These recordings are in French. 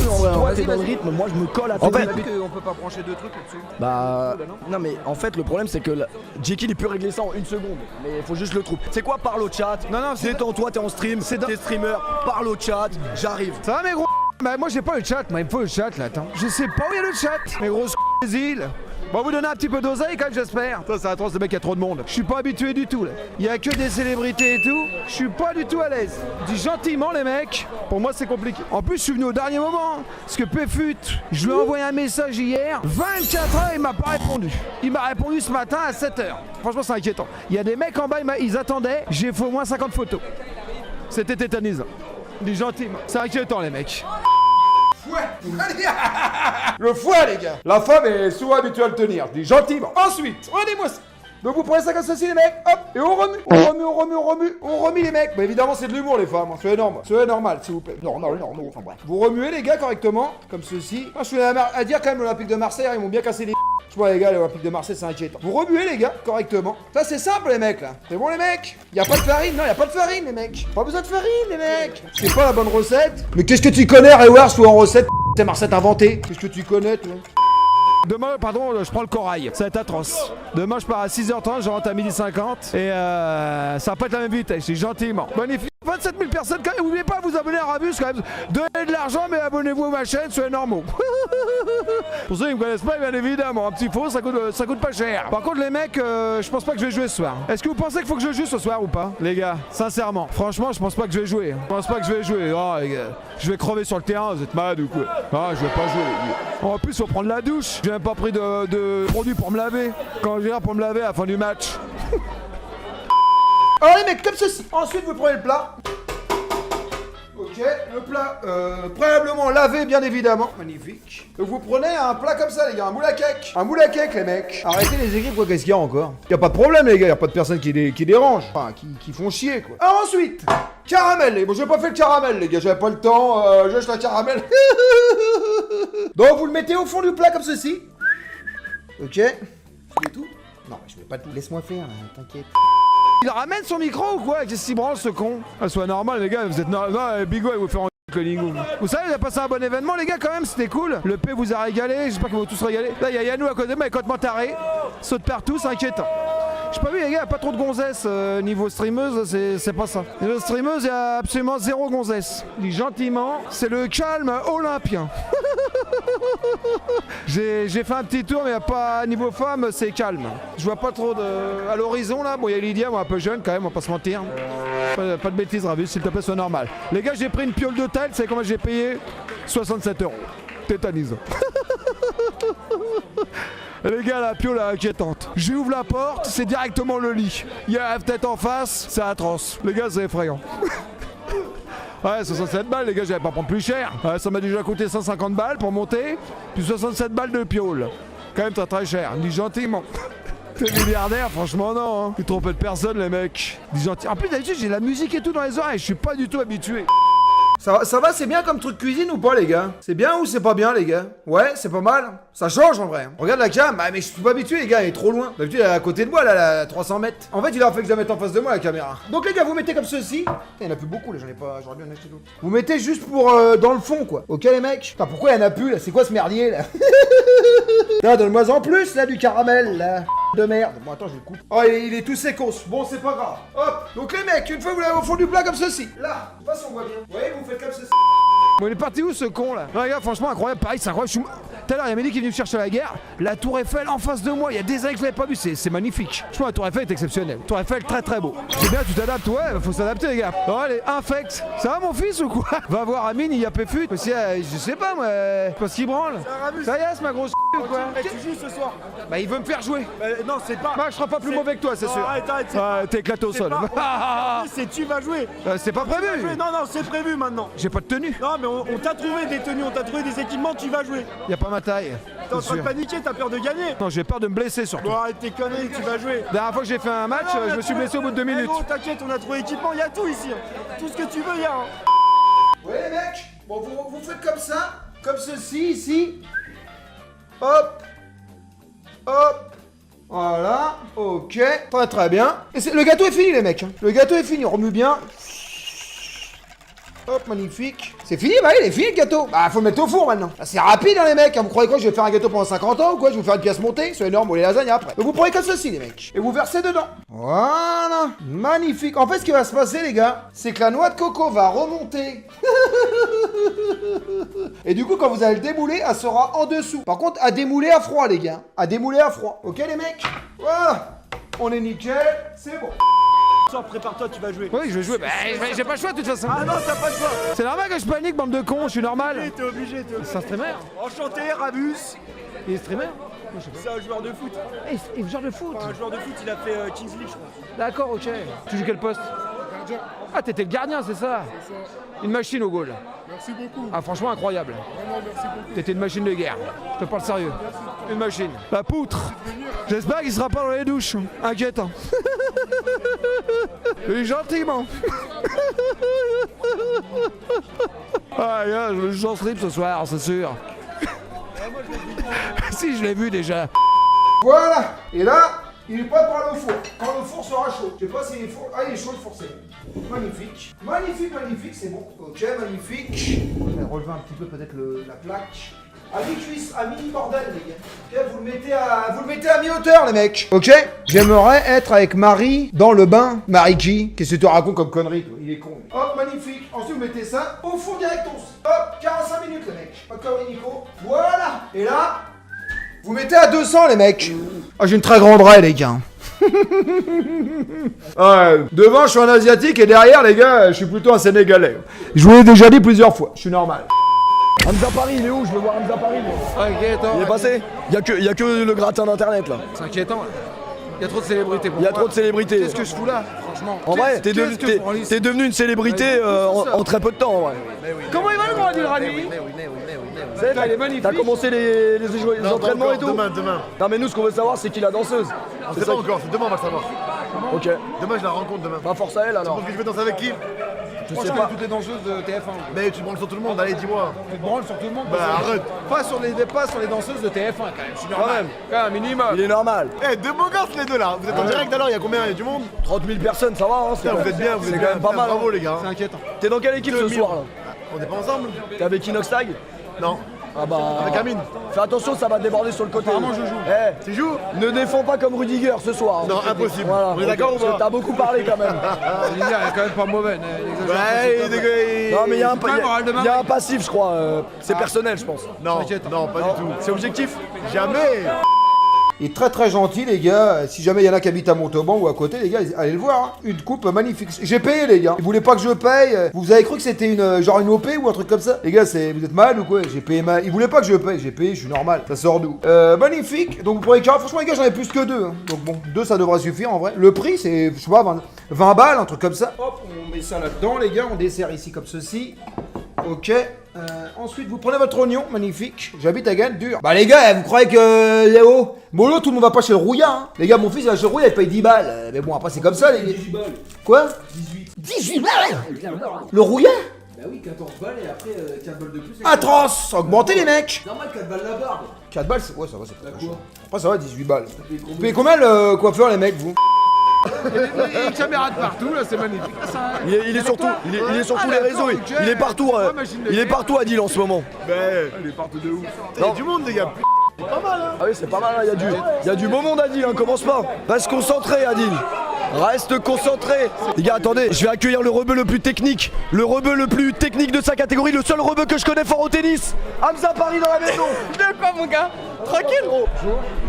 en vrai. Toi, T'es dans le rythme, moi je me colle à ton En fait, rythme. On peut pas brancher deux trucs là-dessus. Bah. Non, mais en fait, le problème c'est que Jekyll il peut régler ça en une seconde. Mais il faut juste le trouver. C'est quoi, parle au chat. Non, Détends-toi, t'es en stream, t'es streamer, parle au chat, j'arrive. Ça va mes gros? Bah moi j'ai pas le chat, moi il me faut le chat là, attends. Je sais pas où il y a le chat, mes grosses des îles. Bon, vous donnez un petit peu d'oseille quand même, j'espère. Ça, c'est atroce, le mec, il y a trop de monde. Je suis pas habitué du tout là. Il y a que des célébrités et tout. Je suis pas du tout à l'aise. Dis gentiment les mecs. Pour moi c'est compliqué. En plus je suis venu au dernier moment. Parce que Péfut, je lui ai envoyé un message hier. 24 heures, il m'a pas répondu. Il m'a répondu ce matin à 7 heures. Franchement c'est inquiétant. Il y a des mecs en bas, ils attendaient. J'ai fait au moins 50 photos. C'était tétanisant. Dis gentiment. C'est inquiétant les mecs. Le foie, les gars. La femme est souvent habituée à le tenir. Je dis gentiment. Ensuite, regardez-moi ça. Donc vous prenez ça comme ceci, les mecs. Hop. Et on remue. On remue, on remue, on remue. On remue, les mecs. Bah évidemment, c'est de l'humour, les femmes. Soyez normal. Soyez normal, s'il vous plaît. Normal. Enfin bref. Vous remuez, les gars, correctement. Comme ceci. Moi, je suis à dire quand même, l'Olympique de Marseille, ils m'ont bien cassé les. Je vois, les gars, l'Olympique de Marseille, c'est inquiétant. Vous remuez, les gars, correctement. Ça, c'est simple, les mecs, là. C'est bon, les mecs. Y a pas de farine. Non, y a pas de farine, les mecs. Pas besoin de farine, les mecs. C'est pas la bonne recette. Mais qu'est-ce que tu connais, Rewars, ou en recette? C'est ma recette inventée. Qu'est-ce que tu connais, toi? Demain, pardon, je prends le corail. Ça va être atroce. Demain, je pars à 6h30, je rentre à 12h50. Et ça va pas être la même vitesse, c'est gentiment. Magnifique. 27 000 personnes, quand même. N'oubliez pas de vous abonner à Rabus, quand même. Donnez de l'argent, mais abonnez-vous à ma chaîne, soyez normaux. Pour ceux qui me connaissent pas, bien évidemment, un petit faux, ça coûte pas cher. Par contre, les mecs, je pense pas que je vais jouer ce soir. Est-ce que vous pensez qu'il faut que je joue ce soir ou pas, les gars? Sincèrement, franchement, je pense pas que je vais jouer. Je pense pas que je vais jouer. Oh, les gars, je vais crever sur le terrain, vous êtes malades ou quoi? Ah, je vais pas jouer. En plus, faut prendre la douche. J'ai même pas pris de produit pour me laver. Quand je viens pour me laver à la fin du match. Alors les mecs, comme ceci. Ensuite, vous prenez le plat. Ok, le plat préalablement lavé, bien évidemment. Magnifique. Donc vous prenez un plat comme ça, les gars, un moule à cake. Un moule à cake, les mecs. Arrêtez les équipes, quoi, qu'est-ce qu'il y a encore? Y a pas de problème, les gars, y a pas de personnes qui dérangent. Enfin, qui font chier, quoi. Alors ensuite, caramel. Bon, j'ai pas fait le caramel, les gars, j'avais pas le temps. J'ai acheté un caramel. Donc vous le mettez au fond du plat comme ceci. Ok. C'est tout? Non, mais je vais pas tout. Laisse-moi faire, là, t'inquiète. Il ramène son micro ou quoi? Qu'est-ce qu'il branle ce con? Ah, soit normal, les gars, vous êtes normal. Non, Bigo, il vous fait en le Lingou. Vous savez, il a passé un bon événement, les gars, quand même, c'était cool. Le P vous a régalé, j'espère que vous tous régalé. Là, il y a Yannou à côté de moi, il est complètement taré. Saute partout, c'est inquiétant. J'ai pas vu, les gars, il y a pas trop de gonzesses niveau streameuse, c'est pas ça. Niveau streameuse, il y a absolument zéro gonzesse. Dis gentiment, c'est le calme olympien. J'ai fait un petit tour, mais il y a pas niveau femme, c'est calme. Je vois pas trop à l'horizon là. Bon, il y a Lydia, moi un peu jeune quand même, on va pas se mentir. Pas de bêtises, Ravis, s'il te plaît, sois normal. Les gars, j'ai pris une piole d'hôtel, vous savez combien j'ai payé? 67 €. Tétanisant. Les gars, la piole est inquiétante. J'ouvre la porte, c'est directement le lit. Il y a la tête en face, c'est atroce. Les gars, c'est effrayant. Ouais, 67 balles, les gars, j'allais pas prendre plus cher. Ouais, ça m'a déjà coûté 150 balles pour monter, puis 67 balles de piole. Quand même très très cher, dis gentiment. T'es milliardaire, franchement non, hein. Ils trompent de personne, les mecs. Dis gentiment. En plus, d'habitude, j'ai la musique et tout dans les oreilles, je suis pas du tout habitué. Ça va, c'est bien comme truc cuisine ou pas, les gars? C'est bien ou c'est pas bien, les gars? Ouais, c'est pas mal. Ça change en vrai. Regarde la cam, mais je suis pas habitué, les gars, il est trop loin. D'habitude, elle est à côté de moi, là, à 300 mètres. En fait, il a fait que je la mette en face de moi, la caméra. Donc, les gars, vous mettez comme ceci. Il y en a plus beaucoup, là, j'aurais bien acheté d'autres. Vous mettez juste pour dans le fond, quoi. Ok, les mecs? Putain, pourquoi il y en a plus, là? C'est quoi ce merdier, là? Là, donne-moi en plus, là, du caramel, là. De merde. Bon, attends, je le coupe. Oh, il est tout sécos. Bon, c'est pas grave. Hop. Donc, les mecs, une fois que vous l'avez au fond du plat comme ceci. Là, je sais pas si on voit bien. Vous voyez, vous faites comme ceci. Bon, il est parti où ce con là? Non, les gars, franchement incroyable, pareil, c'est incroyable. Tout à l'heure, il y a Mehdi qui est venu me chercher à la guerre. La Tour Eiffel en face de moi, il y a des années que je l'avais pas vu, c'est magnifique. Je trouve la Tour Eiffel est exceptionnelle. Tour Eiffel très très beau. C'est bien, tu t'adaptes, ouais, faut s'adapter, les gars. Bon, allez, infect. Ça va, mon fils ou quoi? Va voir Amine, il y a Péfut. Aussi, je sais pas, moi, parce qu'il branle. Ça y est, c'est ma grosse ou quoi? Tu joues ce soir? Bah, il veut me faire jouer. Non, c'est pas. Moi, je serai pas plus mauvais que toi, c'est sûr. Arrête, T'es éclaté au sol. C'est tu vas jouer. C'est pas prévu. Non, c'est prévu maintenant. J'ai pas de tenue. Non, mais on t'a trouvé des tenues, on t'a trouvé des équipements, tu vas jouer. Y a pas ma taille. T'es en train de paniquer, t'as peur de gagner. Non, j'ai peur de me blesser surtout. Bon, arrête tes conneries, tu vas jouer. La dernière fois que j'ai fait un match, je me suis blessé au bout de 2 minutes. Non, t'inquiète, on a trouvé équipement, y a tout ici. Tout ce que tu veux, y a. Vous voyez, les mecs? Bon, vous faites comme ça, comme ceci, ici. Hop. Hop. Voilà. Ok. Très très bien. Et le gâteau est fini, les mecs. Le gâteau est fini, on remue bien. Hop, magnifique. C'est fini, bah il est fini le gâteau. Bah faut le mettre au four maintenant. Ah, c'est rapide hein les mecs, vous croyez quoi, je vais faire un gâteau pendant 50 ans ou quoi? Je vais vous faire une pièce montée, c'est énorme, ou les lasagnes après. Donc vous prenez comme ceci les mecs, et vous versez dedans. Voilà, magnifique. En fait ce qui va se passer les gars, c'est que la noix de coco va remonter. Et du coup quand vous allez le démouler, elle sera en dessous. Par contre à démouler à froid les gars, à démouler à froid. Ok les mecs? Voilà, on est nickel, c'est bon. Sors, prépare-toi, tu vas jouer. Oui, je vais jouer. Bah, j'ai pas le choix de toute façon. Ah non, t'as pas le choix. C'est normal que je panique, bande de cons, je suis normal. T'es obligé, C'est un streamer. Enchanté, Rabus. Il est streamer. C'est un joueur de foot. Il est genre de foot. Enfin, un joueur de foot, il a fait Kings League, je crois. D'accord, ok. Tu joues quel poste? Gardien. Ah, t'étais le gardien, c'est ça? C'est ça. Une machine au goal. Merci beaucoup. Ah, franchement, incroyable. Vraiment, merci beaucoup. T'étais une machine de guerre. Je te parle sérieux. Une machine. La poutre. J'espère qu'il sera pas dans les douches. Inquiétant. Et gentiment. Ah, gars, je joue en strip ce soir, c'est sûr. Si, je l'ai vu déjà. Voilà. Et là, il est prêt pour aller au four. Quand le four sera chaud. Je sais pas s'il est four. Ah, il est chaud le four, c'est bon. Magnifique. Magnifique, magnifique, c'est bon. Ok, magnifique. Je vais relever un petit peu peut-être la plaque. À mi-cuisse, à mi-bordel, les gars. Ok, vous le mettez à mi-hauteur, les mecs. Ok. J'aimerais être avec Marie dans le bain. Marie qui? Qu'est-ce que tu racontes comme connerie, toi? Il est con. Hop, magnifique. Ensuite, vous mettez ça au four directos. Hop, 45 minutes, les mecs. Pas de conneries, Nico. Voilà. Et là, vous mettez à 200 les mecs. Ah j'ai une très grande raie les gars. Devant je suis un asiatique et derrière les gars je suis plutôt un sénégalais. Je vous l'ai déjà dit plusieurs fois, je suis normal. Hamza Paris, il est où? Je veux voir Hamza Paris. Moi. Inquiétant. Il est passé? Il y a que le gratin d'internet là. C'est inquiétant. Là. Il y a trop de célébrités pour Il y a moi. trop de célébrités. Qu'est-ce que je fous là, franchement? En vrai, t'es Qu'est-ce que je prends ici? devenu une célébrité en très peu de temps en vrai. Comment il va le grand Adil Rani? T'as- il est magnifique. T'as commencé les entraînements et tout? Demain. Non mais nous ce qu'on veut savoir c'est qui la danseuse. On C'est sait ça pas qui- encore, c'est demain on va le savoir. Ok. Demain je la rencontre demain. Pas force à elle alors. Parce que je vais danser avec qui? Je Moi sais je pas. connais toutes les danseuses de TF1. Mais tu te branles sur tout le monde, allez dis-moi. Tu te branles sur tout le monde. Bah arrête. Pas sur les danseuses de TF1 quand même. Je suis normal. même. Quand même, minimum. Il est normal. Eh, deux beaux gosses les deux là. Vous êtes en direct alors, il y a combien? Il y a du monde? 30 000 personnes, ça va hein? Putain, vous êtes bien, vous C'est êtes quand même pas mal. Bravo hein. les gars. C'est inquiétant. T'es dans quelle équipe ce 2000. soir là? On est pas ensemble? T'es avec Inox Tag? Non. Ah bah. Avec Amine. Fais attention, ça va déborder sur le côté. Apparemment, je joue. Eh, Tu joues? ne défends pas comme Rudiger ce soir. Non, impossible. Voilà. On est d'accord ou Parce que pas? T'as beaucoup parlé quand même. Il est quand même pas mauvais. Ouais, il Non mais il y a un, pas le moral de il y a un passif je crois. C'est personnel je pense. Non, non, pas du tout. C'est objectif. Jamais. Il est très très gentil les gars. Si jamais il y en a qui habitent à Montauban ou à côté les gars, allez le voir. Hein. Une coupe magnifique. J'ai payé les gars. Ils voulaient pas que je paye. Vous avez cru que c'était une genre une OP ou un truc comme ça? Les gars, vous êtes mal ou quoi? J'ai payé mal. Ils voulaient pas que je paye. J'ai payé, je suis normal. Ça sort d'où? Magnifique. Donc vous pourrez franchement les gars, j'en ai plus que deux. Hein. Donc bon, deux ça devrait suffire en vrai. Le prix c'est, je sais pas, 20 balles, un truc comme ça. Hop, on met ça là-dedans les gars. On dessert ici comme ceci. Ok. Ensuite, vous prenez votre oignon, magnifique. J'habite à Gannes, dur. Bah les gars, vous croyez que Léo, Molo, tout le monde va pas chez le rouillard, hein. Les gars, mon fils il va chez le rouillard, il paye 10 balles. Mais bon, après c'est comme ça les gars. 18 balles. Quoi 18 balles. Le rouillard? Bah oui, 14 balles et après 4 balles de plus. Atroce. Augmentez les mecs. Normal, 4 balles la barbe. 4 balles, ouais, ça va, c'est pas cher. Après, ça va, 18 balles. Vous payez combien le coiffeur, les mecs, vous? Il y a une caméra de partout, là, c'est magnifique. Il est sur tous les réseaux. Il est partout. Il est partout Adil en ce moment. Il est partout de ouf. Il y a du monde les gars. Pas mal hein. Ah oui c'est pas mal. Hein. Il y a du beau monde Adil. Hein. Commence pas. Reste concentré Adil. Reste concentré. Les gars attendez. Je vais accueillir le rebeu le plus technique. Le rebeu le plus technique de sa catégorie. Le seul rebeu que je connais fort au tennis. Hamza Paris dans la maison. De quoi mon gars? Tranquille.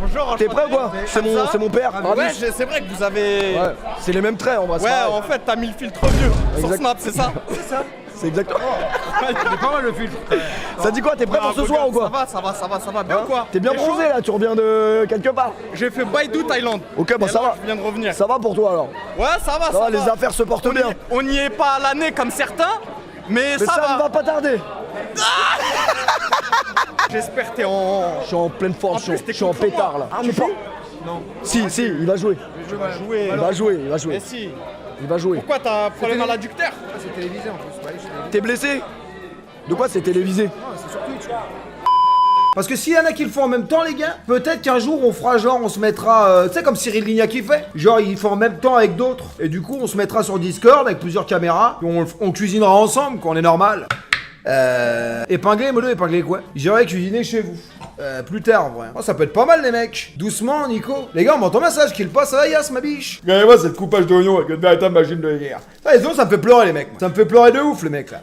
Bonjour. T'es prêt ou quoi? C'est mon père. Ouais, c'est vrai que vous avez... Ouais, c'est les mêmes traits en vrai. Ouais, en fait, t'as mis le filtre vieux sur Exact. Snap, c'est ça? C'est exactement. Il est pas mal le filtre. Ça dit quoi? T'es prêt pour ce soir ou quoi? Ça va, bien Hein quoi? T'es bien bronzé là, tu reviens de quelque part. J'ai fait Baidu Thaïlande. Ok, bah Et ça là, va. Je viens de revenir. Ça va pour toi alors. Ouais, ça va, Ça va, les affaires se portent bien. On n'y est pas à l'année comme certains, mais Mais ça ça ne va. va pas tarder. J'espère que t'es en... Je suis en pleine forme, En plus, je suis en t'es contre pétard moi. là. Ah mais pas. Non. Si, il va jouer. Je vais jouer. Il va jouer, il va jouer. Mais si. Il va jouer. Pourquoi t'as un problème à l'adducteur? C'est télévisé en plus. T'es blessé? De quoi c'est télévisé? C'est sur Twitch. Parce que s'il y en a qui le font en même temps, les gars, peut-être qu'un jour on fera genre, on se mettra, tu sais, comme Cyril Lignac qui fait. Genre, il fait en même temps avec d'autres. Et du coup, on se mettra sur Discord avec plusieurs caméras. Et on cuisinera ensemble, quoi, on est normal. Épingler, modo, épingler quoi? J'irai cuisiner chez vous. Plus tard en vrai. Oh, ça peut être pas mal les mecs. Doucement, Nico. Les gars, on m'entend message qu'il passe à la yasse, ma biche. Regardez-moi cette coupage d'oignon avec une véritable machine de guerre. Ah, les oignons, ça me fait pleurer, les mecs. Ça me fait pleurer de ouf, les mecs là.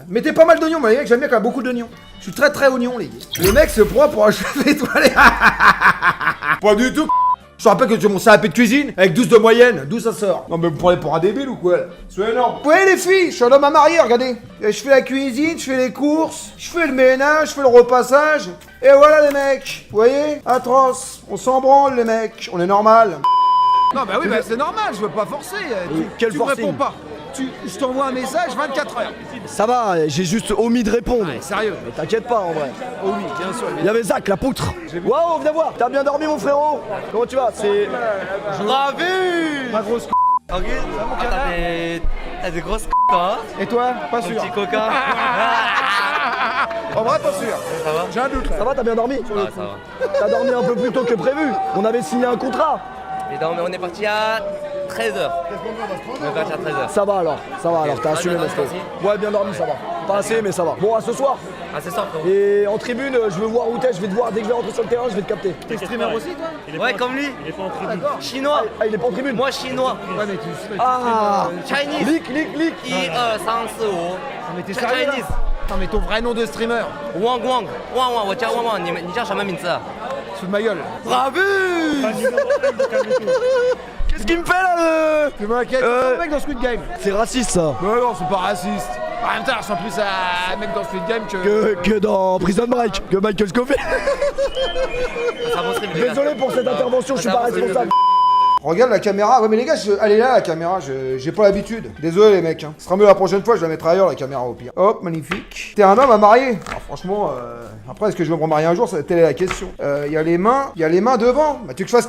Mettez pas mal d'oignons, moi, les mecs, j'aime bien quand il y a beaucoup d'oignons. Je suis très très oignon, les gars. Les mecs se prend pour achever étoilé. Pas du tout. Je te rappelle que tu as mon CAP de cuisine avec 12 de moyenne, d'où ça sort? Non mais vous prenez pour un débile ou quoi? C'est énorme. Vous voyez les filles, je suis un homme à marier, regardez. Je fais la cuisine, je fais les courses, je fais le ménage, je fais le repassage. Et voilà les mecs, vous voyez? Atroce, on s'en branle les mecs, on est normal. Non, bah oui, bah c'est normal, je veux pas forcer. Quel Tu me forcing? réponds pas. Je t'envoie un message 24 heures. Ça va, j'ai juste omis de répondre. Ouais, sérieux. Mais t'inquiète pas en vrai. Oh oui, bien sûr. Il y avait Zach, la poutre. Waouh, viens voir. T'as bien dormi mon frérot? Comment tu vas? C'est... Ravu. Ma grosse Tranquille. T'as des grosses toi, hein? Et toi? Pas sûr. Petit coca. En vrai, pas sûr. Ça va? J'ai un doute. Ça va, t'as bien dormi? Ah, ça va. T'as dormi un peu plus tôt que prévu. On avait signé un contrat. Et non, mais on est parti à 13h. On est parti à 13h. Ça va alors, t'as assumé bien parce que... dormi Ouais, bien dormi, ça va. Pas assez, mais ça va. Bon, à ce soir. Ah, c'est ça, frérot. Et en tribune, je veux voir où t'es, je vais te voir. Dès que je vais rentrer sur le terrain, je vais te capter. T'es streamer aussi, toi? Ouais, comme lui. Chinois. Ah, il est pas en tribune? Moi, chinois. Ouais, mais tu Ah Chinese. Lick 1, 2, 3, 4, 5. mais t'es sérieux là? Chinese. Attends, mais ton vrai nom de streamer? Wang Wang. Wang Wang. 我叫 Wang Wang. 你叫什么名字啊？ Sous de ma gueule. Ravu. Qu'est-ce qu'il me fait là Tu m'inquiètes, c'est un mec dans Squid Game. C'est raciste ça. Mais non, c'est pas raciste. En même temps, je ressemble plus à un mec dans Squid Game que... Que dans Prison Break, que Michael Scofield. Ça va, stream, les gars. Désolé pour cette intervention, je suis pas responsable. Regarde la caméra. Ouais, mais les gars, elle est là la caméra. J'ai pas l'habitude. Désolé les mecs. Hein. Ce sera mieux la prochaine fois. Je la mettrai ailleurs la caméra au pire. Hop, magnifique. T'es un homme à marier. Alors, franchement, après, est-ce que je vais me remarier un jour? Telle est la question. Il y a les mains. Il y a les mains devant. Bah, tu veux que je fasse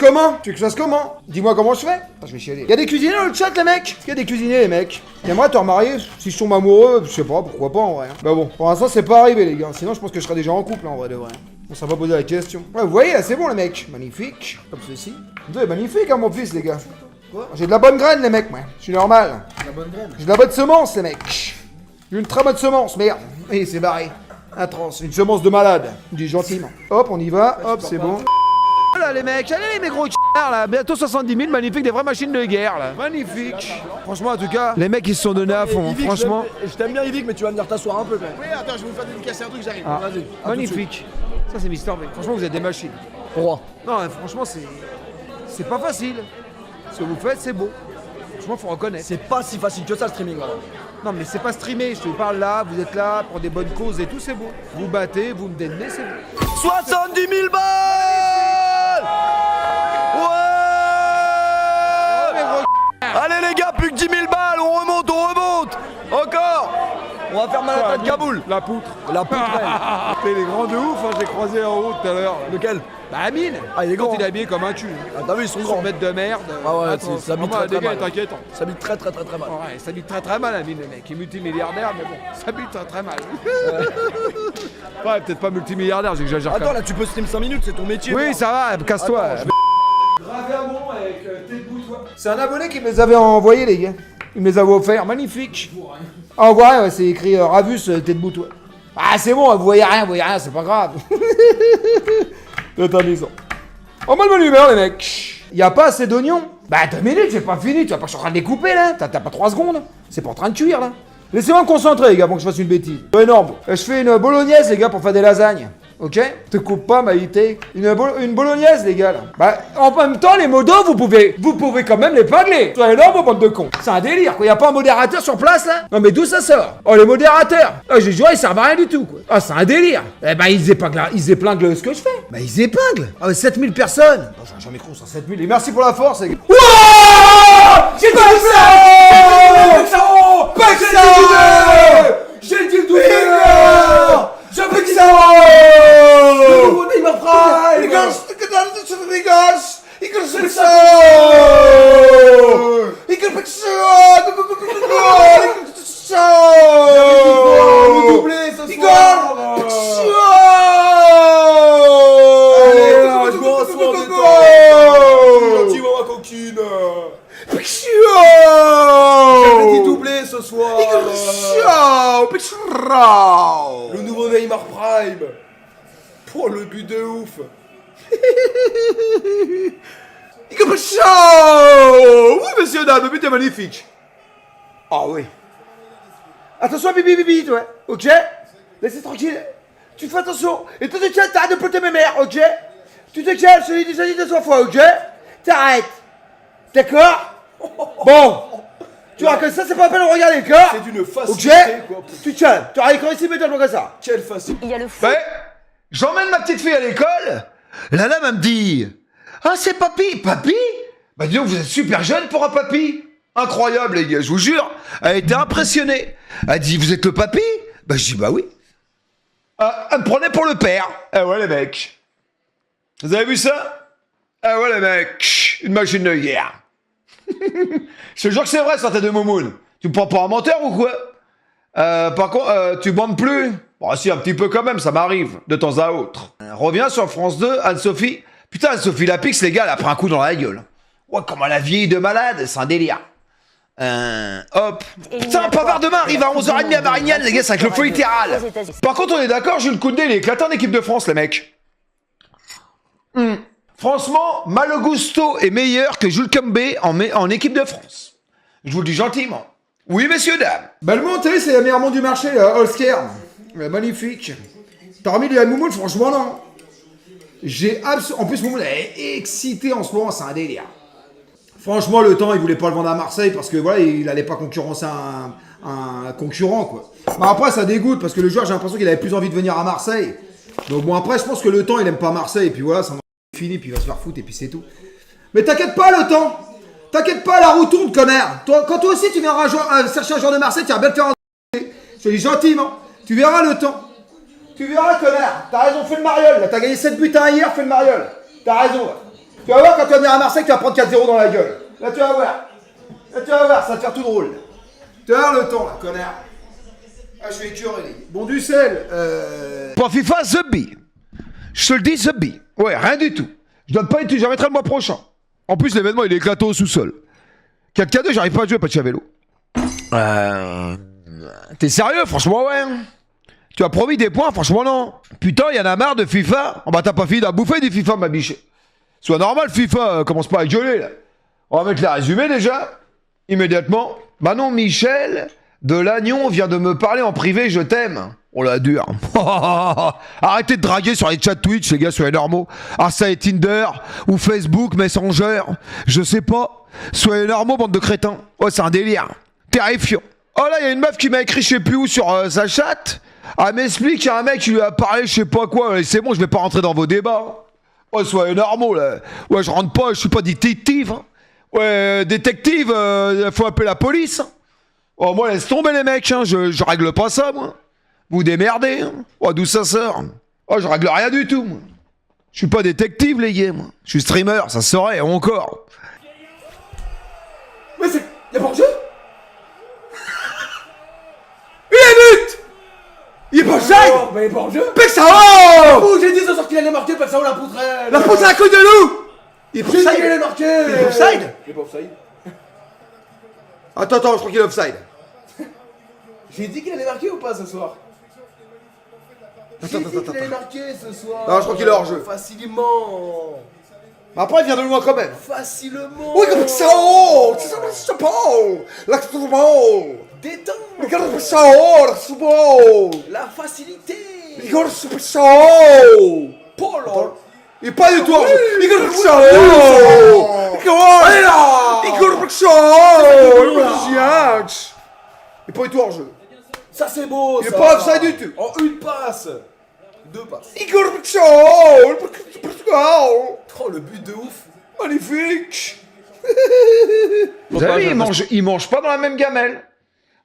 comment? Dis-moi comment je fais. Attends, je vais chialer. Il y a des cuisiniers dans le chat, les mecs. Il y a des cuisiniers, les mecs. J'aimerais te remarier. Si je tombe amoureux, je sais pas. Pourquoi pas en vrai. Hein. Bah bon, pour l'instant, c'est pas arrivé, les gars. Sinon, je pense que je serais déjà en couple, en vrai de vrai. On s'en va poser la question. Ouais, vous voyez, là, c'est bon, les mecs. Magnifique. Comme ceci. Vous avez magnifique, hein, mon fils, les gars. J'ai de la bonne graine, les mecs, moi. Je suis normal. J'ai de la bonne semence, les mecs. J'ai une très bonne semence, merde. Et c'est barré. Atroce. Une semence de malade. Dis gentiment. Hop, on y va. Hop, c'est bon. Voilà les mecs, allez mes gros là, bientôt 70 000, magnifique, des vraies machines de guerre là. Magnifique. Franchement, en tout cas, les mecs ils se sont donnés à fond, Yvick, franchement. Je t'aime bien Yvick, mais tu vas venir t'asseoir un peu quand même. Oui, attends, je vais vous faire dédicacer un truc, j'arrive. Ah. Vas-y. Magnifique. Ça c'est Mister V. Franchement, vous êtes des machines. Roi. Non, franchement, c'est pas facile. Ce que vous faites, c'est beau. Franchement, faut reconnaître. C'est pas si facile que ça le streaming. Voilà. Non, mais c'est pas streamé. Je te parle là, vous êtes là pour des bonnes causes et tout, c'est beau. Vous battez, vous me détenez, c'est beau. 70 000 balles. Ouais. Oh, mes gros Allez les gars, plus que 10 000 balles, on remonte. Encore. On va faire Manhattan de Kaboul. La poutre. La poutre, T'es les grands de ouf, hein, j'ai croisé en haut tout à l'heure. lequel? Bah Amine. Ah, il est Quand grand. il est habillé comme un cul. Ah, t'as vu, ils sont 100 grands. mètres de merde. Ah ouais, Attends, ça bite vraiment, très, le très dégât mal. est inquiétant. Ça bite très mal. Ouais, ça bite très mal Amine le mec. Il est multimilliardaire mais bon, ça bite très mal. Ouais, peut-être pas multimilliardaire, j'exagère quand Attends, même. là tu peux stream 5 minutes, c'est ton métier. Oui, ça va, casse-toi. Attends, Gravé à mon avec tête boutoir. C'est un abonné qui me les avait envoyés, les gars. Il me les avait offerts. Magnifique. Ah, on voit rien, ouais, c'est écrit Ravus tête boutoir. Ah, c'est bon, vous voyez rien, c'est pas grave. C'est amusant. En bonne humeur, les mecs. Y a pas assez d'oignons? Bah, 2 minutes, j'ai pas fini. Tu vas pas que je suis en train de les couper, là. T'as pas 3 secondes. C'est pas en train de cuire, là. Laissez-moi me concentrer, les gars, pour que je fasse une bêtise. C'est énorme. Je fais une bolognaise, les gars, pour faire des lasagnes. Ok? Te coupe pas, Maïté. Une bolognaise, les gars, là. Bah, en même temps, les modos, vous pouvez quand même l'épingler. C'est énorme, vos bandes de cons. C'est un délire, quoi. Y a pas un modérateur sur place, là? Non, mais d'où ça sort? Oh, les modérateurs. Ah, j'ai juré, ils servent à rien du tout, quoi. Ah, c'est un délire. Eh ben, ils épinglent ce que je fais. Bah, ils épinglent. Ah, 7000 personnes. Oh, j'aurais jamais cru, ça, 7000. Et merci pour la force, les gars. Wouah! J'ai pas fait ça! J'ai dit le doubleur! J'ai fait ça! Le nouveau Neymar Prime! Les gars, il can say so! Il can say so! Le doublé ce soir! Ciao, Ciao. Le nouveau Neymar Prime. Pour le but de ouf. Ciao. Oui, monsieur, dame, le but est magnifique. Ah oui. Attention, bibi, toi. Ok. Laissez tranquille. Tu fais attention. Et toi, tu tiens, t'arrêtes de planter mes mères, ok. Tu te calmes, je l'ai déjà dit 200 fois, ok. T'arrêtes. D'accord. Bon. Tu vois que ça, c'est pas la peine de regarder, d'accord. C'est d'une facilité, ok. quoi. Tu te calmes. Tu arrêtes quand ici, mais comme ça. Quelle facilité. Il y a le foot. Ouais. J'emmène ma petite fille à l'école. La dame, elle me dit, ah, c'est papy. Papy? Bah, dis donc, vous êtes super jeune pour un papy. Incroyable, les gars, je vous jure. Elle était impressionnée. Elle dit, vous êtes le papy? Bah, je dis, bah oui. Elle me prenait pour le père. Ah ouais, les mecs. Vous avez vu ça? Ah ouais, les mecs. Une machine de guerre. Je te jure que c'est vrai, ça, tête de moumoune. Tu me prends pour un menteur ou quoi? Par contre, tu bandes plus? Bon, si, un petit peu quand même, ça m'arrive, de temps à autre. Reviens sur France 2, Anne-Sophie. Putain, Anne-Sophie Lapix, les gars, elle a pris un coup dans la gueule. Ouais, comment la vieille de malade, c'est un délire. Hop. Putain, Pavard demain arrive à 11h30 à Marignane, les gars, c'est avec le feu littéral. Par contre, on est d'accord, Jules Koundé, il est éclaté en équipe de France, les mecs. Franchement, Malo Gusto est meilleur que Jules Koundé en équipe de France. Je vous le dis gentiment. Oui, messieurs, dames. Bah, le monde, c'est la meilleure monde du marché, Oscar. Magnifique. T'as remis les Moumoun, franchement, non. En plus, Moumoun est excité en ce moment, c'est un délire. Franchement, le temps, il voulait pas le vendre à Marseille parce que voilà, il allait pas concurrencer un concurrent, quoi. Mais après, ça dégoûte parce que le joueur, j'ai l'impression qu'il avait plus envie de venir à Marseille. Donc bon, après, je pense que le temps, il aime pas Marseille. Et puis voilà, ça est fini, puis il va se faire foutre et puis c'est tout. Mais t'inquiète pas, le temps. T'inquiète pas, la roue tourne, connard. Quand toi aussi, tu viendras chercher un joueur de Marseille, tu vas bien te faire un... Je te dis gentiment. Tu verras le temps. Tu verras, connard. T'as raison, fais le mariole. Là, t'as gagné 7 buts à hier, fais le mariole. T'as raison, là. Tu vas voir quand tu vas venir à Marseille, tu vas prendre 4-0 dans la gueule. Là, tu vas voir. Là, tu vas voir, ça va te faire tout drôle. Tu vas voir le temps, là, connard. Ah, je suis écœuré, les gars. Bon, du sel, Pour FIFA, The Bee. Je te le dis, The Bee. Ouais, rien du tout. Je donne pas une tuile, j'arrêterai le mois prochain. En plus, l'événement, il est éclaté au sous-sol. 4K2, j'arrive pas à jouer, Pachiavello. T'es sérieux, franchement, ouais. Tu as promis des points, franchement, non. Putain, il y en a marre de FIFA. Oh, bah, t'as pas fini d'en bouffer du FIFA, ma biche. Soit normal, FIFA, commence pas à gueuler, là. On va mettre les résumés, déjà. Immédiatement. Manon Michel de Lannion vient de me parler en privé, je t'aime. Oh la dure. Arrêtez de draguer sur les chats Twitch, les gars, soyez normaux. Ah, ça est Tinder, ou Facebook, Messenger, je sais pas. Soyez normaux, bande de crétins. Oh, c'est un délire. Terrifiant. Oh là, il y a une meuf qui m'a écrit je sais plus où sur sa chatte. Elle m'explique, il y a un mec qui lui a parlé je sais pas quoi. C'est bon, je vais pas rentrer dans vos débats. Oh, soyez normaux, là. Ouais, je rentre pas, je suis pas détective. Hein. Ouais, détective, faut appeler la police. Oh, moi, laisse tomber les mecs, hein. Je règle pas ça, moi. Vous démerdez, hein. Oh, d'où ça sort? Oh, je règle rien du tout, moi. Je suis pas détective, les gars, moi. Je suis streamer, ça se saurait, encore. Mais c'est... Y'a pas de jeu? Il est but! Il est pas offside! Mais il est pas en jeu. Pexao! Oh, j'ai dit ce soir qu'il allait marquer, Pexao la poutrelle. La poutre à la couille de loup! Il est pas J'ai dit offside! qu'il allait marquer. Il est offside? Il est pas offside. Attends, je crois qu'il est offside. J'ai dit qu'il allait marquer ou pas ce soir? J'ai dit qu'il allait marquer ce soir. Non, je crois qu'il est hors jeu. Facilement. Après, il vient de loin quand même. Facilement. Oui, comme ça! C'est pas! L'accent! Détends. Regarde Pexao! La facilité. Regarde Pexao! Polo. Il est pas du tout hors jeu! Regarde Pexao! Regarde Pexao! Il est pas du tout hors jeu! Ça c'est beau. Il est ça. pas offside du tout! En une passe. Deux passes. Igor Pexao! Oh, le but de ouf. Magnifique! Vous savez, ils mangent pas dans la même gamelle.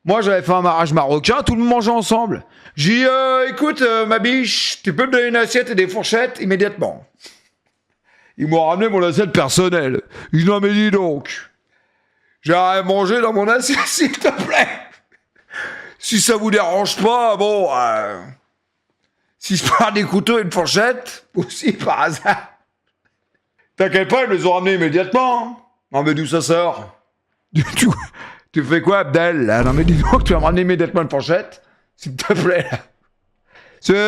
Moi, j'avais fait un mariage marocain, tout le monde mangeait ensemble. J'ai dit, écoute, ma biche, tu peux me donner une assiette et des fourchettes immédiatement. Ils m'ont ramené mon assiette personnelle. Ils m'ont dit donc, j'ai rien mangé dans mon assiette, s'il te plaît. Si ça vous dérange pas, bon, si je prends des couteaux et une fourchette, aussi par hasard. T'inquiète pas, ils me les ont ramenés immédiatement. Non mais d'où ça sort? Tu fais quoi, Abdel, là? Non, mais dis donc, tu vas me ramener immédiatement une fourchette. S'il te plaît, là.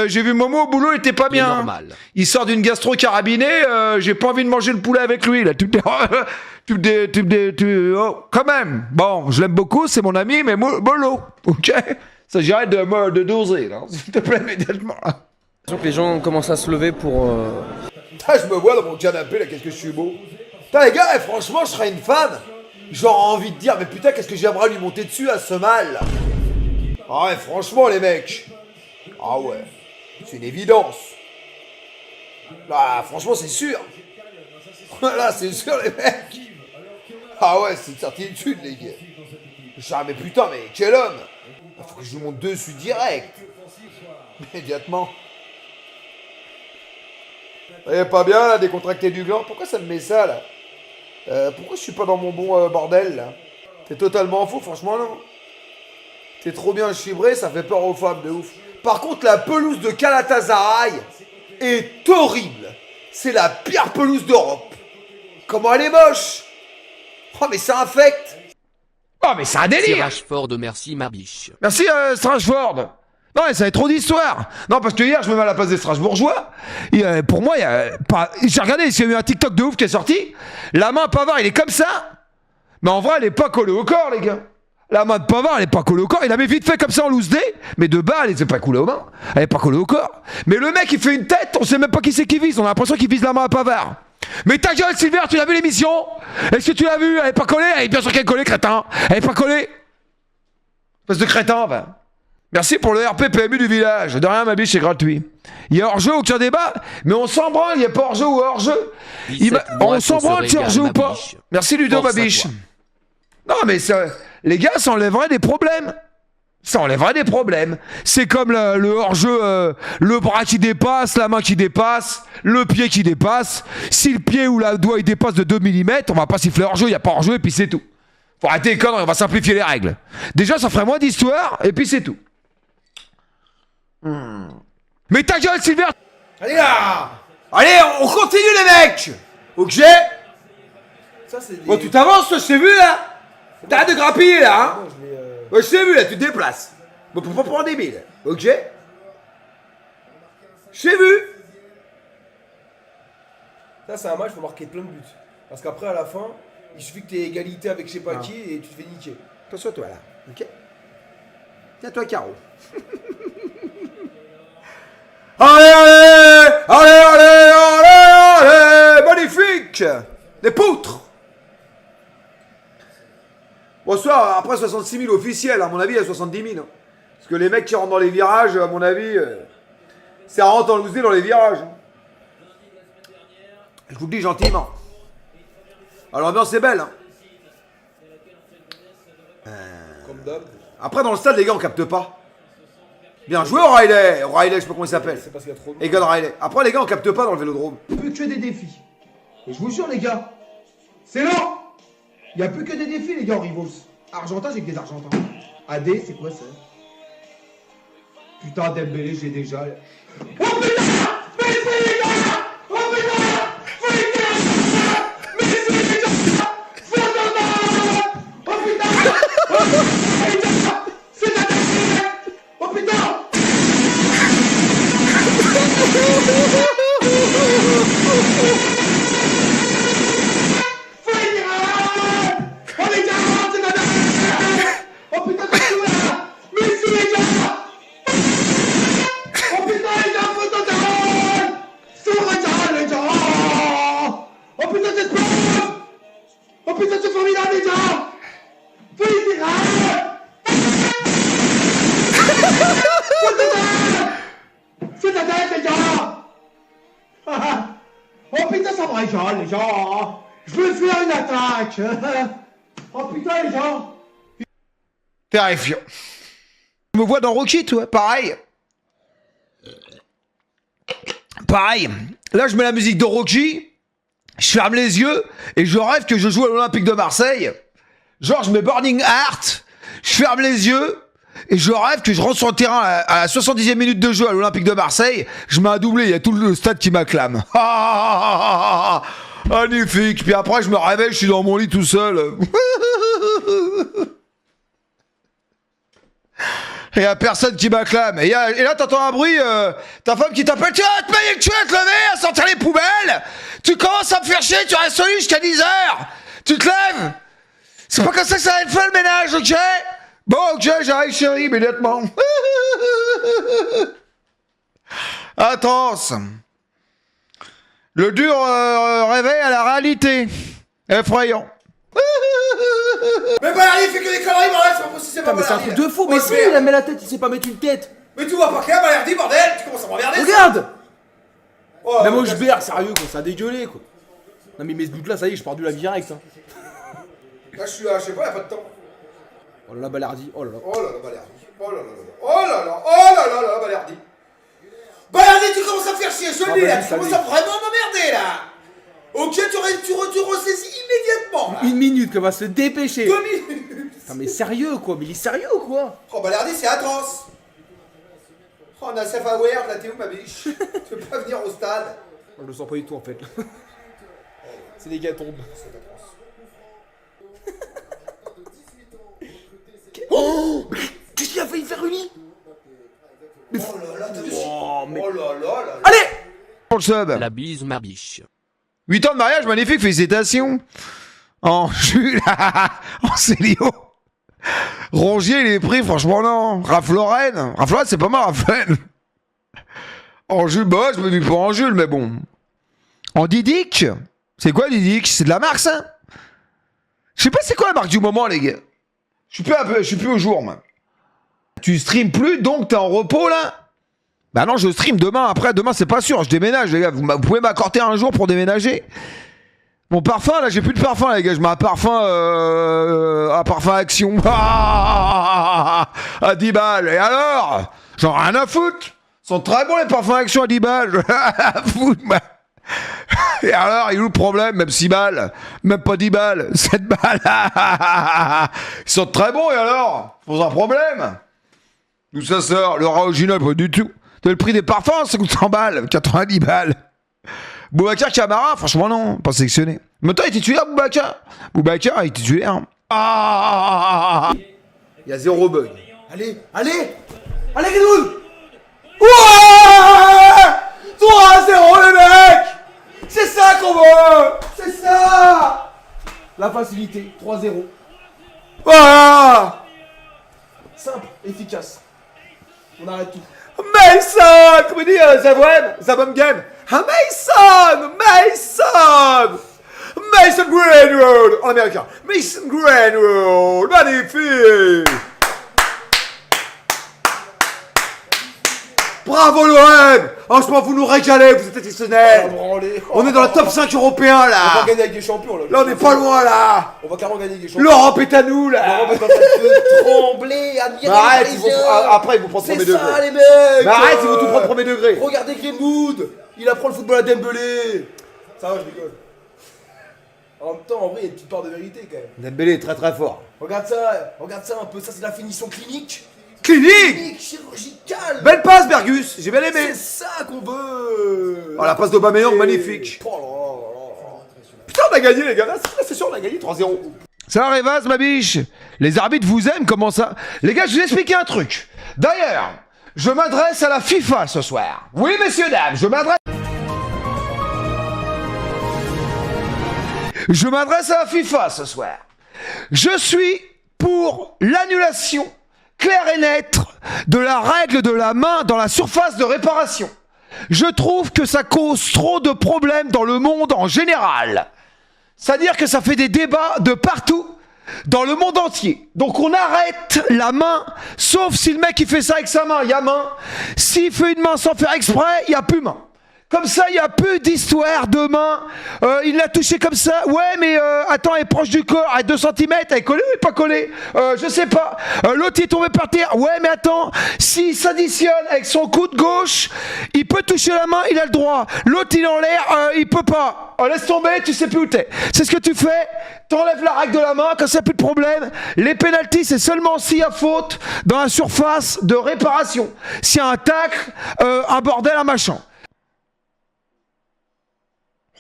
J'ai vu Momo au boulot, il était pas bien. Normal. Il sort d'une gastro carabinée, j'ai pas envie de manger le poulet avec lui, là. Oh, quand même. Bon, je l'aime beaucoup, c'est mon ami, mais mollo, ok? Ça s'agirait de doser, là. S'il te plaît, immédiatement, là. J'ai l'impression que les gens commencent à se lever pour. Putain, je me vois dans mon canapé, là, qu'est-ce que je suis beau. Putain, les gars, franchement, je serais une femme. J'aurais envie de dire, mais putain, qu'est-ce que j'aimerais lui monter dessus à ce mal, là. Ah ouais, franchement, les mecs. Ah ouais, c'est une évidence. Là, franchement, c'est sûr. Là, c'est sûr, les mecs. Ah ouais, c'est une certitude, les gars. Mais putain, mais quel homme. Faut que je lui monte dessus direct. Immédiatement. Eh, pas bien, là, décontracté du gland. Pourquoi ça me met ça, là? Pourquoi je suis pas dans mon bon bordel, là? T'es totalement fou, franchement, non. T'es trop bien chibré, ça fait peur aux femmes, de ouf. Par contre, la pelouse de Galatasaray est horrible. C'est la pire pelouse d'Europe. Comment elle est moche. Oh, mais ça infecte. Oh, mais c'est un délire. Rashford, merci ma biche. Merci, Strasbourg. Non, mais ça va être trop d'histoire. Non, parce que hier, je me mets à la place des Strasbourgeois. Et, pour moi, il y a pas... J'ai regardé, il y a eu un TikTok de ouf qui est sorti. La main Pavard, il est comme ça. Mais en vrai, elle est pas collée au corps, les gars. La main de Pavard, elle est pas collée au corps. Il avait vite fait comme ça en loose day. Mais de bas, elle était pas collée aux mains. Elle est pas collée au corps. Mais le mec, il fait une tête. On sait même pas qui c'est qui vise. On a l'impression qu'il vise la main à Pavard. Mais ta gueule, Silver, tu l'as vu l'émission? Est-ce que tu l'as vu? Elle est pas collée? Elle est bien sûr qu'elle est collée, crétin. Elle est pas collée. Espèce de crétin, va. Merci pour le RP PMU du village. De rien, ma biche, c'est gratuit. Il y a hors-jeu, aucun débat. Mais on s'en branle, il n'y a pas hors-jeu ou hors-jeu. On s'en branle, tu hors-jeu ou pas. Merci, Ludo, ma biche. Non, mais ça, les gars, ça enlèverait des problèmes. Ça enlèverait des problèmes. C'est comme le hors-jeu, le bras qui dépasse, la main qui dépasse, le pied qui dépasse. Si le pied ou la doigt il dépasse de 2 mm, on va pas siffler hors-jeu, il n'y a pas hors-jeu et puis c'est tout. Faut arrêter les conneries, on va simplifier les règles. Déjà, ça ferait moins d'histoire et puis c'est tout. Mais ta gueule, Silver! Allez là! Allez, on continue les mecs! Ok? Ça, c'est des... Bon, tu t'avances, je t'ai vu là! T'arrêtes de grappiller là, hein? Ouais, je t'ai vu là, tu te déplaces. Bon, pour pas prendre des billes, ok? Je t'ai vu! Ça, c'est un match, faut marquer plein de buts. Parce qu'après, à la fin, il suffit que tu aies égalité avec je sais pas qui et tu te fais niquer. Attention à toi là, ok? Tiens-toi, Caro. Allez, allez! Allez, allez, allez, allez! Magnifique! Des poutres! Bonsoir, après 66 000 officiels, à mon avis, il y a 70 000. Hein. Parce que les mecs qui rentrent dans les virages, à mon avis, ça rentre en loose dans les virages. Hein. Je vous le dis gentiment. Alors l'ambiance est belle. Hein. Comme d'hab. Après, dans le stade, les gars, on capte pas. Bien joué, O'Reilly. O'Reilly, je sais pas comment il s'appelle. C'est parce qu'il y a trop de... Egon Riley. Après, les gars, on capte pas dans le vélodrome. Il n'y a plus que des défis. Et je vous jure, les gars, c'est lent. Il n'y a plus que des défis, les gars, en Rivals. Argentin, j'ai que des Argentins. AD, c'est quoi ça? Putain, Dembélé, j'ai déjà. Oh putain! Messi, les gars! Oh putain! Messi, les gars! Fernandez! Oh putain! Oh putain, les gars! C'est la tête! Oh putain! Oh putain, ça me régale, les gens. Je veux faire une attaque. Oh putain, les gens. Terrifiant. Je me vois dans Rocky, toi, pareil. Pareil. Là, je mets la musique de Rocky, je ferme les yeux et je rêve que je joue à l'Olympique de Marseille. Genre, je mets Burning Heart, je ferme les yeux et je rêve que je rentre sur le terrain à la 70e minute de jeu à l'Olympique de Marseille. Je mets un doublé, il y a tout le stade qui m'acclame. Magnifique. Puis après, je me réveille, je suis dans mon lit tout seul. Et y a personne qui m'acclame. Et là, t'entends un bruit, ta femme qui t'appelle, tu vas te payer, tu vas te lever, à sortir les poubelles. Tu commences à me faire chier, tu restes au lit jusqu'à 10h. Tu te lèves. C'est pas comme ça que ça va être fait le ménage, ok? Bon, ok, j'arrive chérie, immédiatement. Atroce. Le dur réveil à la réalité. Effrayant. Mais Balardi il fait que des conneries, bordel, c'est pas possible, c'est pas Mais c'est un Balardi, truc de fou, mais Faut si, le faire. il a mis la tête, il sait pas mettre une tête. Mais tu vois pas qu'il y a Balardi, bordel, tu commences à me regarder. Regarde. Oh, Même au regarde. JBR, sérieux quoi, ça a dégueulé quoi. Non mais mes ce but là, ça y est, je pars du la vie direct. Hein. Là, je suis là, je sais pas, y'a pas de temps. Oh là là, Balardi, oh là là. Oh là là, Balardi. Oh là là là. Oh là là, oh là là là, Balardi. Balardi, tu commences à me faire chier, je le dis là, tu commences à vraiment m'emmerder là. Ok, tu ressaisis immédiatement là. Une minute qu'on va se dépêcher. 2 minutes. Non mais sérieux quoi, mais il est sérieux ou quoi? Oh, Balardi, c'est atroce. Oh, Nassef Aware, là, t'es où ma biche? Tu veux pas venir au stade? Je le sens pas du tout en fait. C'est des gâteaux. Oh, qu'est-ce qu'il a failli faire Uni? Oh là là, t'as vu? Oh mais... Oh là là là. Allez. Pour le sub. La bise ma biche. 8 ans de mariage, magnifique, félicitations. En Jules, en Célio. Rongier, il est pris, franchement, non. Raph Lorraine, c'est pas mal, Raphaël. En Jules, bah, je me dis pas en Jules, mais bon. En Didic, c'est quoi Didic? C'est de la marque, ça? Je sais pas c'est quoi la marque du moment, les gars. Je suis plus au jour, moi. Tu stream plus, donc t'es en repos, là? Bah non, je stream demain. Après, demain, c'est pas sûr. Je déménage, les gars. Vous pouvez m'accorder un jour pour déménager? Mon parfum, là, j'ai plus de parfum, les gars. Je mets un parfum, Action. À 10 balles. Et alors? J'en ai rien à foutre. Ils sont très bons, les parfums Action à 10 balles. J'en ai rien à foutre, moi. Et alors, il est où le problème? Même 6 balles. Même pas 10 balles. 7 balles. Ils sont très bons, et alors? Pose un problème. D'où ça sort? Le original, pas du tout. Le prix des parfums, ça coûte 100 balles, 90 balles. Boubacar Camara, franchement non, pas sélectionné. Mais toi, il est titulaire, Boubacar? Boubacar, il est titulaire. Il y a 0 bug. Allez, allez. Allez Grenoble. Ouais 3-0 les mecs. C'est ça qu'on veut. C'est ça. La facilité, 3-0. Voilà. Simple, efficace. On arrête tout. Mason, comment dire, Zabom Game. Mason Greenwood, en américain. Mason Greenwood, magnifique. Bravo Lorraine. Franchement, vous nous régalez, vous êtes exceptionnels. On est dans le top 5 européen On là. va gagner avec des champions là. Là, on est pas loin là. On va carrément gagner avec des champions. L'Europe est à nous là. L'Europe est en train de trembler, admirer les Arrête, Parisiens. après ils vont prendre C'est premier ça degré. les mecs. Mais arrête, ils vont tout prendre premier degré. Regardez Greenwood. Il apprend le football à Dembélé. Ça va, je rigole. En même temps, en vrai, il y a une petite part de vérité quand même. Dembélé est très très fort. Regarde ça un peu. Ça, c'est la finition clinique. Clinique. Chirurgicale. Belle passe Bergus, j'ai bien aimé. C'est ça qu'on veut. Oh, la passe d'Aubameyang, magnifique. Oh là là. Putain, on a gagné les gars, là c'est sûr, on a gagné 3-0. Ça va Révaz, ma biche? Les arbitres vous aiment, comment ça? Les gars, je vais vous expliquer un truc. D'ailleurs, je m'adresse à la FIFA ce soir. Oui, messieurs, dames, je m'adresse à la FIFA ce soir. Je suis pour l'annulation claire et nette de la règle de la main dans la surface de réparation. Je trouve que ça cause trop de problèmes dans le monde en général. C'est-à-dire que ça fait des débats de partout dans le monde entier. Donc on arrête la main, sauf si le mec il fait ça avec sa main, il y a main. S'il fait une main sans faire exprès, il n'y a plus main. Comme ça, il n'y a plus d'histoire de main. Il l'a touché comme ça. Ouais, mais attends, elle est proche du corps, à 2 cm. Elle est collée ou elle est pas collée? Je sais pas. L'autre, il est tombé par terre. Ouais, mais attends, s'il s'additionne avec son coude gauche, il peut toucher la main, il a le droit. L'autre, il est en l'air, il peut pas. Laisse tomber, tu sais plus où t'es. C'est ce que tu fais. T'enlèves la règle de la main, comme ça, plus de problème. Les pénaltys, c'est seulement s'il y a faute dans la surface de réparation. S'il y a un tacle, un bordel, un machin.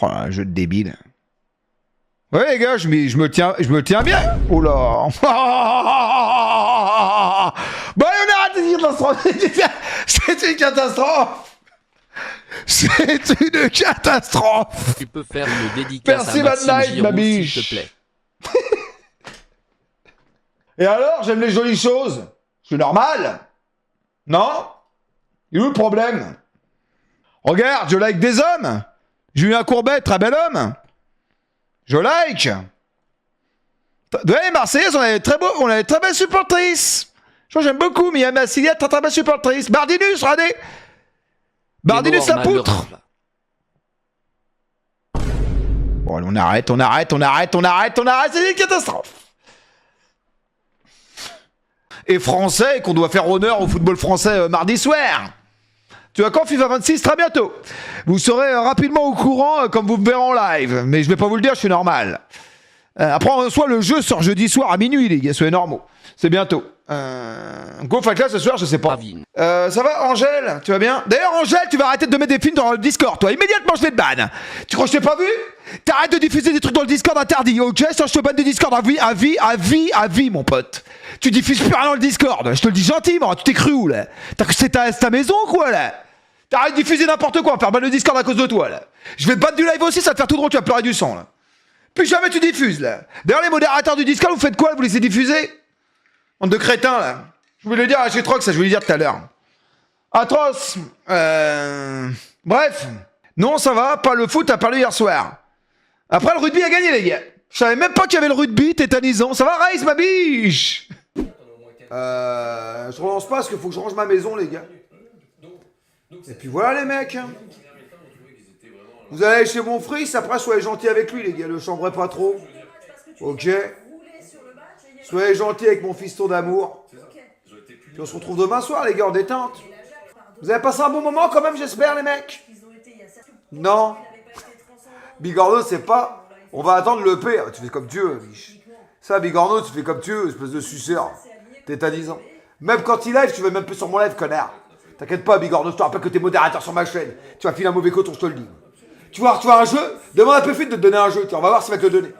Oh là, un jeu de débile. Ouais les gars, je me tiens bien. Oh là. Bah on a raté catastrophe. C'est une catastrophe. C'est une catastrophe. Tu peux faire une dédicace Merci à Maxime Mad Knight, Giroud, ma s'il biche. te plaît. Et alors, j'aime les jolies choses. C'est normal. Non? Il est où le problème? Regarde, je like des hommes. Julien Courbet, très bel homme. Je like. Ouais, Marseillaise, on avait très belle supportrice. J'aime beaucoup, Mia Massilia, très belle supportrice. Bardinus, regardez. Bardinus la poutre. Bon, allez, on arrête, c'est une catastrophe. Et français, qu'on doit faire honneur au football français mardi soir. Tu vois quand FIFA 26, très bientôt. Vous serez rapidement au courant comme vous me verrez en live. Mais je vais pas vous le dire, je suis normal. Après, en soi, le jeu sort jeudi soir à minuit, les gars, soyez normaux. C'est bientôt. Go Fight Club ce soir, je sais pas. Ça va, Angèle? Tu vas bien? D'ailleurs, Angèle, tu vas arrêter de te mettre des films dans le Discord, toi. Immédiatement, je vais te ban. Tu crois que je t'ai pas vu? T'arrêtes de diffuser des trucs dans le Discord interdit, ok? Ça, je te banne du Discord à vie, mon pote. Tu diffuses plus rien dans le Discord. Je te le dis gentiment. Tu t'es cru où, là? T'as cru que c'est ta maison, quoi, là? T'arrêtes de diffuser n'importe quoi, faire ban le Discord à cause de toi, là. Je vais te banne du live aussi, ça va te faire tout drôle, tu vas pleurer du sang, là. Plus jamais tu diffuses, là. D'ailleurs, les modérateurs du Discord, vous faites quoi? Vous laissez diffuser? Bande de crétins, là. Je voulais le dire à chez Trox, ça, je voulais le dire tout à l'heure. Atroce. Bref. Non, ça va, pas le foot, t'as parlé hier soir. Après, le rugby a gagné, les gars. Je savais même pas qu'il y avait le rugby, tétanisant. Ça va, Raïs, ma biche? Je relance pas parce qu'il faut que je range ma maison, les gars. Et puis voilà, les mecs. Vous allez aller chez mon fils, après, soyez gentils avec lui, les gars. Le chambrez pas trop. Ok. Soyez gentils avec mon fiston d'amour. Puis on se retrouve demain soir, les gars, en détente. Vous avez passé un bon moment, quand même, j'espère, les mecs? Non. Bigorneau, c'est pas... On va attendre le P. Tu fais comme tu veux, biche. Ça, Bigorneau, tu fais comme tu veux, espèce de suceur. Tétanisant. Même quand il live, tu veux même plus sur mon live, connard. T'inquiète pas, Bigorneau, je te rappelle que t'es modérateur sur ma chaîne. Tu vas filer un mauvais coton, je te le dis. Tu vois un jeu? Demande à Péfit de te donner un jeu. On va voir s'il va te le donner.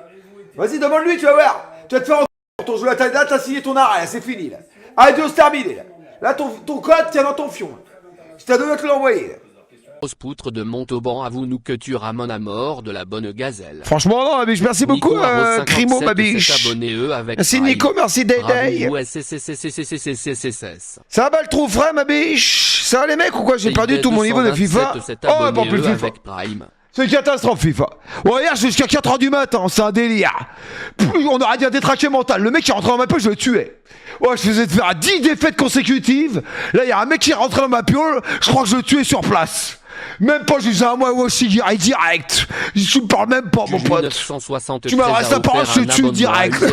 Vas-y, demande-lui, tu vas voir. Tu vas te faire en ton jeu. Là, t'as signé ton arrêt, là, c'est fini, là. Adios, terminé, là. Là, ton code tient dans ton fion. Je t'ai donné de te l'envoyer, là. Grosse poutre de Montauban, avoue-nous que tu ramènes à mort de la bonne gazelle. Franchement, non, ma biche, merci beaucoup, Crimo, ma biche. Merci, Nico, merci, Day. Ça va, le trou frais, ma biche? Ça va, les mecs, ou quoi? J'ai perdu tout mon niveau de FIFA. Oh, pas plus FIFA. C'est une catastrophe, FIFA. Ouais, hier, jusqu'à 4h du matin, c'est un délire. On aurait dit un détraqué mental. Le mec qui est rentré dans ma piole, je le tuais. Ouais, je faisais faire 10 défaites consécutives. Là, il y a un mec qui est rentré dans ma piole, je crois que je le tuais sur place. Même pas, je disais à moi, aussi direct. Tu me parles même pas, mon pote. Tu m'adresses la parole, je te tue direct.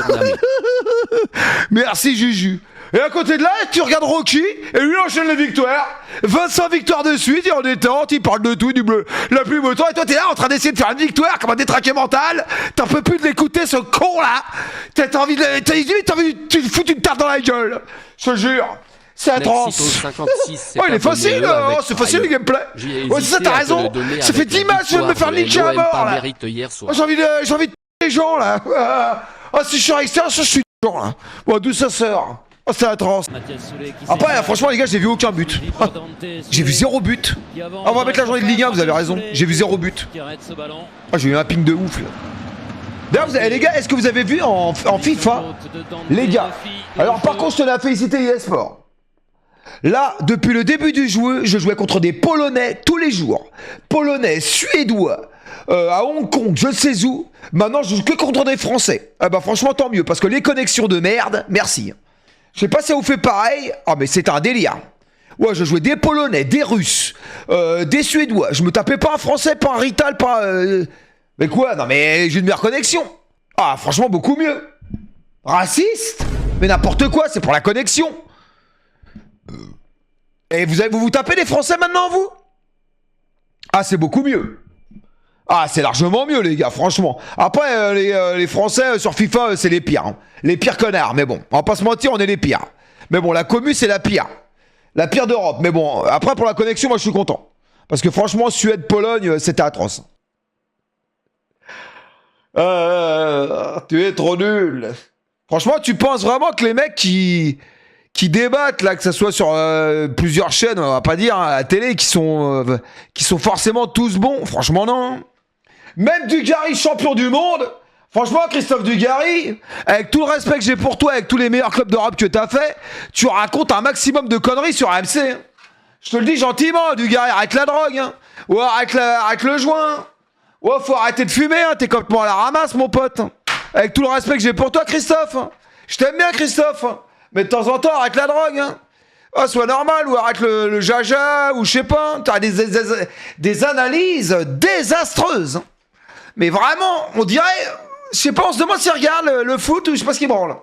Merci, Juju. Et à côté de là, tu regardes Rocky, et lui il enchaîne les victoires. 25 victoires de suite, il est en détente, il parle de tout, du bleu. La pluie, beau temps, et toi t'es là en train d'essayer de faire une victoire comme un détraqué mental. T'en peux plus de l'écouter, ce con là. T'as envie de te foutre une tarte dans la gueule. Je te jure. C'est atroce. Oh, il est facile, oh, c'est facile le gameplay. Ouais, c'est ça, t'as raison. Ça fait 10 matchs, je viens de me faire niquer à mort là. J'ai envie de les gens là. Ah, si je suis à l'extérieur, je suis là. Bon, d'où ça sort? Oh, c'est atroce. Après, franchement, les gars, j'ai vu aucun but. Ah, j'ai vu 0 but. Ah, on va mettre la journée de Ligue 1, vous avez raison. J'ai vu 0 but. Ah, j'ai eu un ping de ouf là. D'ailleurs, les gars, est-ce que vous avez vu en FIFA, les gars? Alors, par contre, je tenais à féliciter eSport. Là, depuis le début du jeu, je jouais contre des Polonais tous les jours. Polonais, Suédois, à Hong Kong, je ne sais où. Maintenant, je joue que contre des Français. Ah bah franchement, tant mieux, parce que les connexions de merde, merci. Je sais pas si ça vous fait pareil. Ah mais c'est un délire. Ouais, je jouais des Polonais, des Russes, des Suédois. Je me tapais pas un Français, pas un Rital, pas... Mais quoi? Non mais j'ai une meilleure connexion. Ah, franchement, beaucoup mieux. Raciste? Mais n'importe quoi, c'est pour la connexion. Et vous tapez les Français maintenant, vous? Ah, c'est beaucoup mieux. Ah, c'est largement mieux, les gars, franchement. Après, les Français sur FIFA, c'est les pires. Hein. Les pires connards, mais bon. On va pas se mentir, on est les pires. Mais bon, la commu, c'est la pire. La pire d'Europe. Mais bon, après, pour la connexion, moi, je suis content. Parce que franchement, Suède-Pologne, c'était atroce. Tu es trop nul. Franchement, tu penses vraiment que les mecs qui qui débattent là, que ça soit sur plusieurs chaînes, on va pas dire à la télé, qui sont forcément tous bons. Franchement non. Même Dugarry champion du monde. Franchement, Christophe Dugarry, avec tout le respect que j'ai pour toi, avec tous les meilleurs clubs d'Europe que t'as fait, tu racontes un maximum de conneries sur AMC. Je te le dis gentiment, Dugarry, arrête la drogue, hein. Ou arrête le joint. Ouais, faut arrêter de fumer, hein. T'es complètement à la ramasse, mon pote. Avec tout le respect que j'ai pour toi, Christophe. Je t'aime bien, Christophe. Mais de temps en temps, arrête la drogue, hein. Oh, sois normal, ou arrête le jaja, ou je sais pas. T'as des analyses désastreuses. Mais vraiment, on dirait... Je sais pas, on se demande s'il regarde le foot ou je sais pas ce qu'il branle.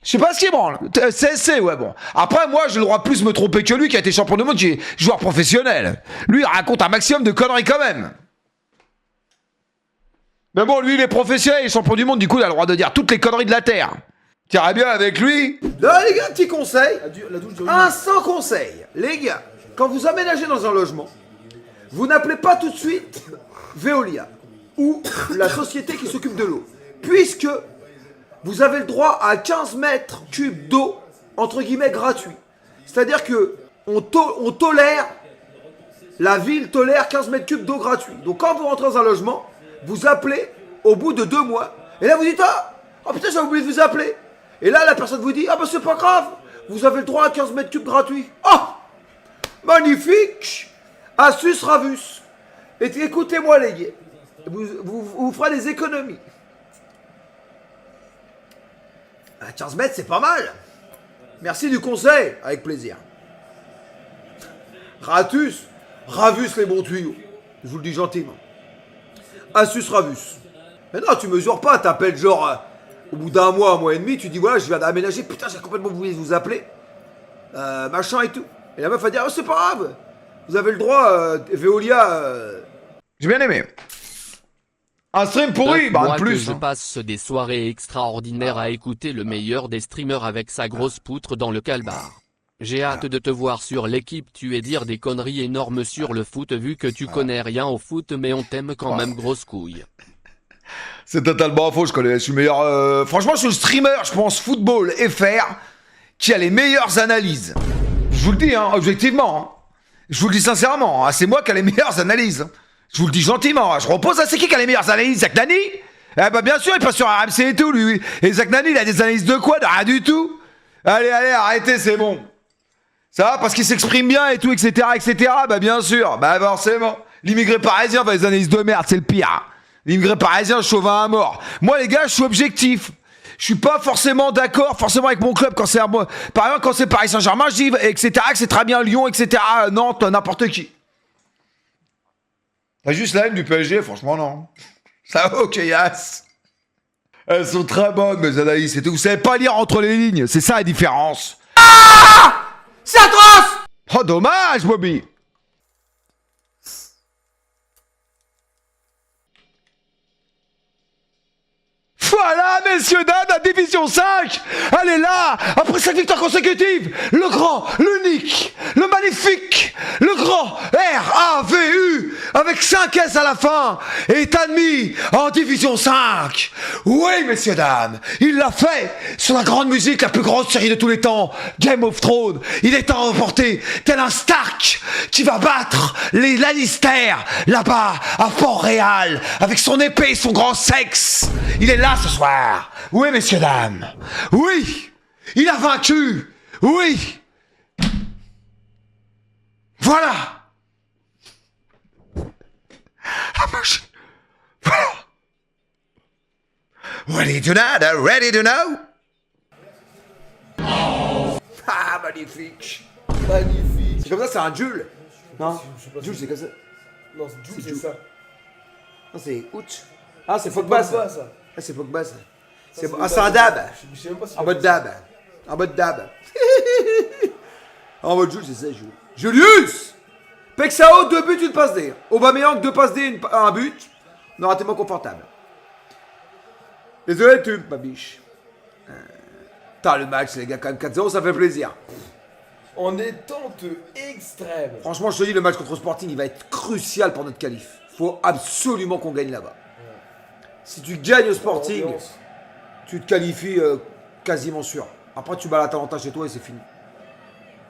Je sais pas ce qu'il branle. CSC, ouais, bon. Après, moi, j'ai le droit de plus me tromper que lui qui a été champion du monde, qui est joueur professionnel. Lui, il raconte un maximum de conneries quand même. Mais bon, lui, il est professionnel, il est champion du monde, du coup, il a le droit de dire toutes les conneries de la Terre. T'irais bien avec lui. Là, les gars, petit conseil. Un sans conseil. Les gars, quand vous aménagez dans un logement, vous n'appelez pas tout de suite Veolia ou la société qui s'occupe de l'eau. Puisque vous avez le droit à 15 mètres cubes d'eau, entre guillemets, gratuit. C'est-à-dire que on tolère, la ville tolère 15 mètres cubes d'eau gratuit. Donc quand vous rentrez dans un logement, vous appelez au bout de 2 mois. Et là vous dites, oh putain, j'ai oublié de vous appeler. Et là la personne vous dit, ah bah c'est pas grave, vous avez le droit à 15 mètres cubes gratuits. Oh, magnifique. Astuce Ravus. Et écoutez-moi les gars, vous ferez des économies. 15 mètres, c'est pas mal. Merci du conseil, avec plaisir. Ravus les bons tuyaux. Je vous le dis gentiment. Astuce Ravus. Mais non, tu mesures pas, t'appelles genre au bout d'un mois et demi, tu dis voilà, je viens d'aménager, putain, j'ai complètement oublié de vous appeler. Machin et tout. Et la meuf va dire, oh, c'est pas grave. Vous avez le droit, Veolia. J'ai bien aimé. Un stream pourri, bah Moi en plus. que je passe des soirées extraordinaires à écouter le meilleur des streamers avec sa grosse poutre dans le calbar. J'ai hâte de te voir sur l'équipe tuer dire des conneries énormes sur le foot vu que tu connais rien au foot mais on t'aime quand même grosse couille. C'est totalement faux, je suis meilleur... Franchement, je suis le streamer, je pense, Football FR, qui a les meilleures analyses. Je vous le dis, hein, objectivement. Hein. Je vous le dis sincèrement, hein, c'est moi qui a les meilleures analyses. Je vous le dis gentiment, hein. Je repose à c'est qui a les meilleures analyses, Zach Nani? Eh bah bien sûr, il passe sur RMC et tout, lui. Et Zach Nani, il a des analyses de quoi? De rien du tout. Allez, arrêtez, c'est bon. Ça va, parce qu'il s'exprime bien et tout, etc., etc. Bah bien sûr, bah forcément. L'immigré parisien fait des analyses de merde, c'est le pire. L'immigré parisien, chauvin à mort. Moi, les gars, je suis objectif. Je suis pas forcément d'accord, forcément avec mon club quand c'est moi. Par exemple, quand c'est Paris Saint-Germain, je dis, etc., que c'est très bien Lyon, etc., Nantes, n'importe qui. T'as juste la haine du PSG, franchement, non. Ça va, ok, yes. Elles sont très bonnes, mes analyses, et tout. Vous savez pas lire entre les lignes, c'est ça la différence. Ah, c'est atroce. Oh, dommage, Bobby. Voilà, messieurs, dames, la division 5. Elle est là, après 5 victoires consécutives. Le grand, l'unique, le magnifique, le grand RAVU, avec 5 S à la fin, est admis en division 5. Oui, messieurs, dames, il l'a fait sur la grande musique, la plus grande série de tous les temps, Game of Thrones. Il est en remporté, tel un Stark qui va battre les Lannister là-bas à Port-Réal, avec son épée et son grand sexe. Il est là ce soir. Oui, messieurs, dames. Oui, il a vaincu. Oui. Voilà. Ah, voilà. Ready to know? Ready to know? Ah, magnifique. Magnifique. C'est comme ça, c'est un Jules. Non, Jules, c'est comme ça. Non, Jules, c'est ça. Non, c'est Ouch. Ah, c'est Pogba, ça. Ah, c'est Pogba, ça. C'est un dab. Je sais même pas si En mode dab. En mode dab. En mode Jules, c'est ça, Jules. Julius. Pexao, 2 buts, 1 passe D. Aubameyang, 2 passes D, 1 but. On aura tellement confortable. Désolé, tu, ma biche. Putain, le match, les gars, quand même 4-0, ça fait plaisir. En détente extrême. Franchement, je te dis, le match contre Sporting, il va être crucial pour notre qualif. Faut absolument qu'on gagne là-bas. Si tu gagnes au Sporting, tu te qualifies quasiment sûr. Après, tu bats l'Atalanta chez toi et c'est fini.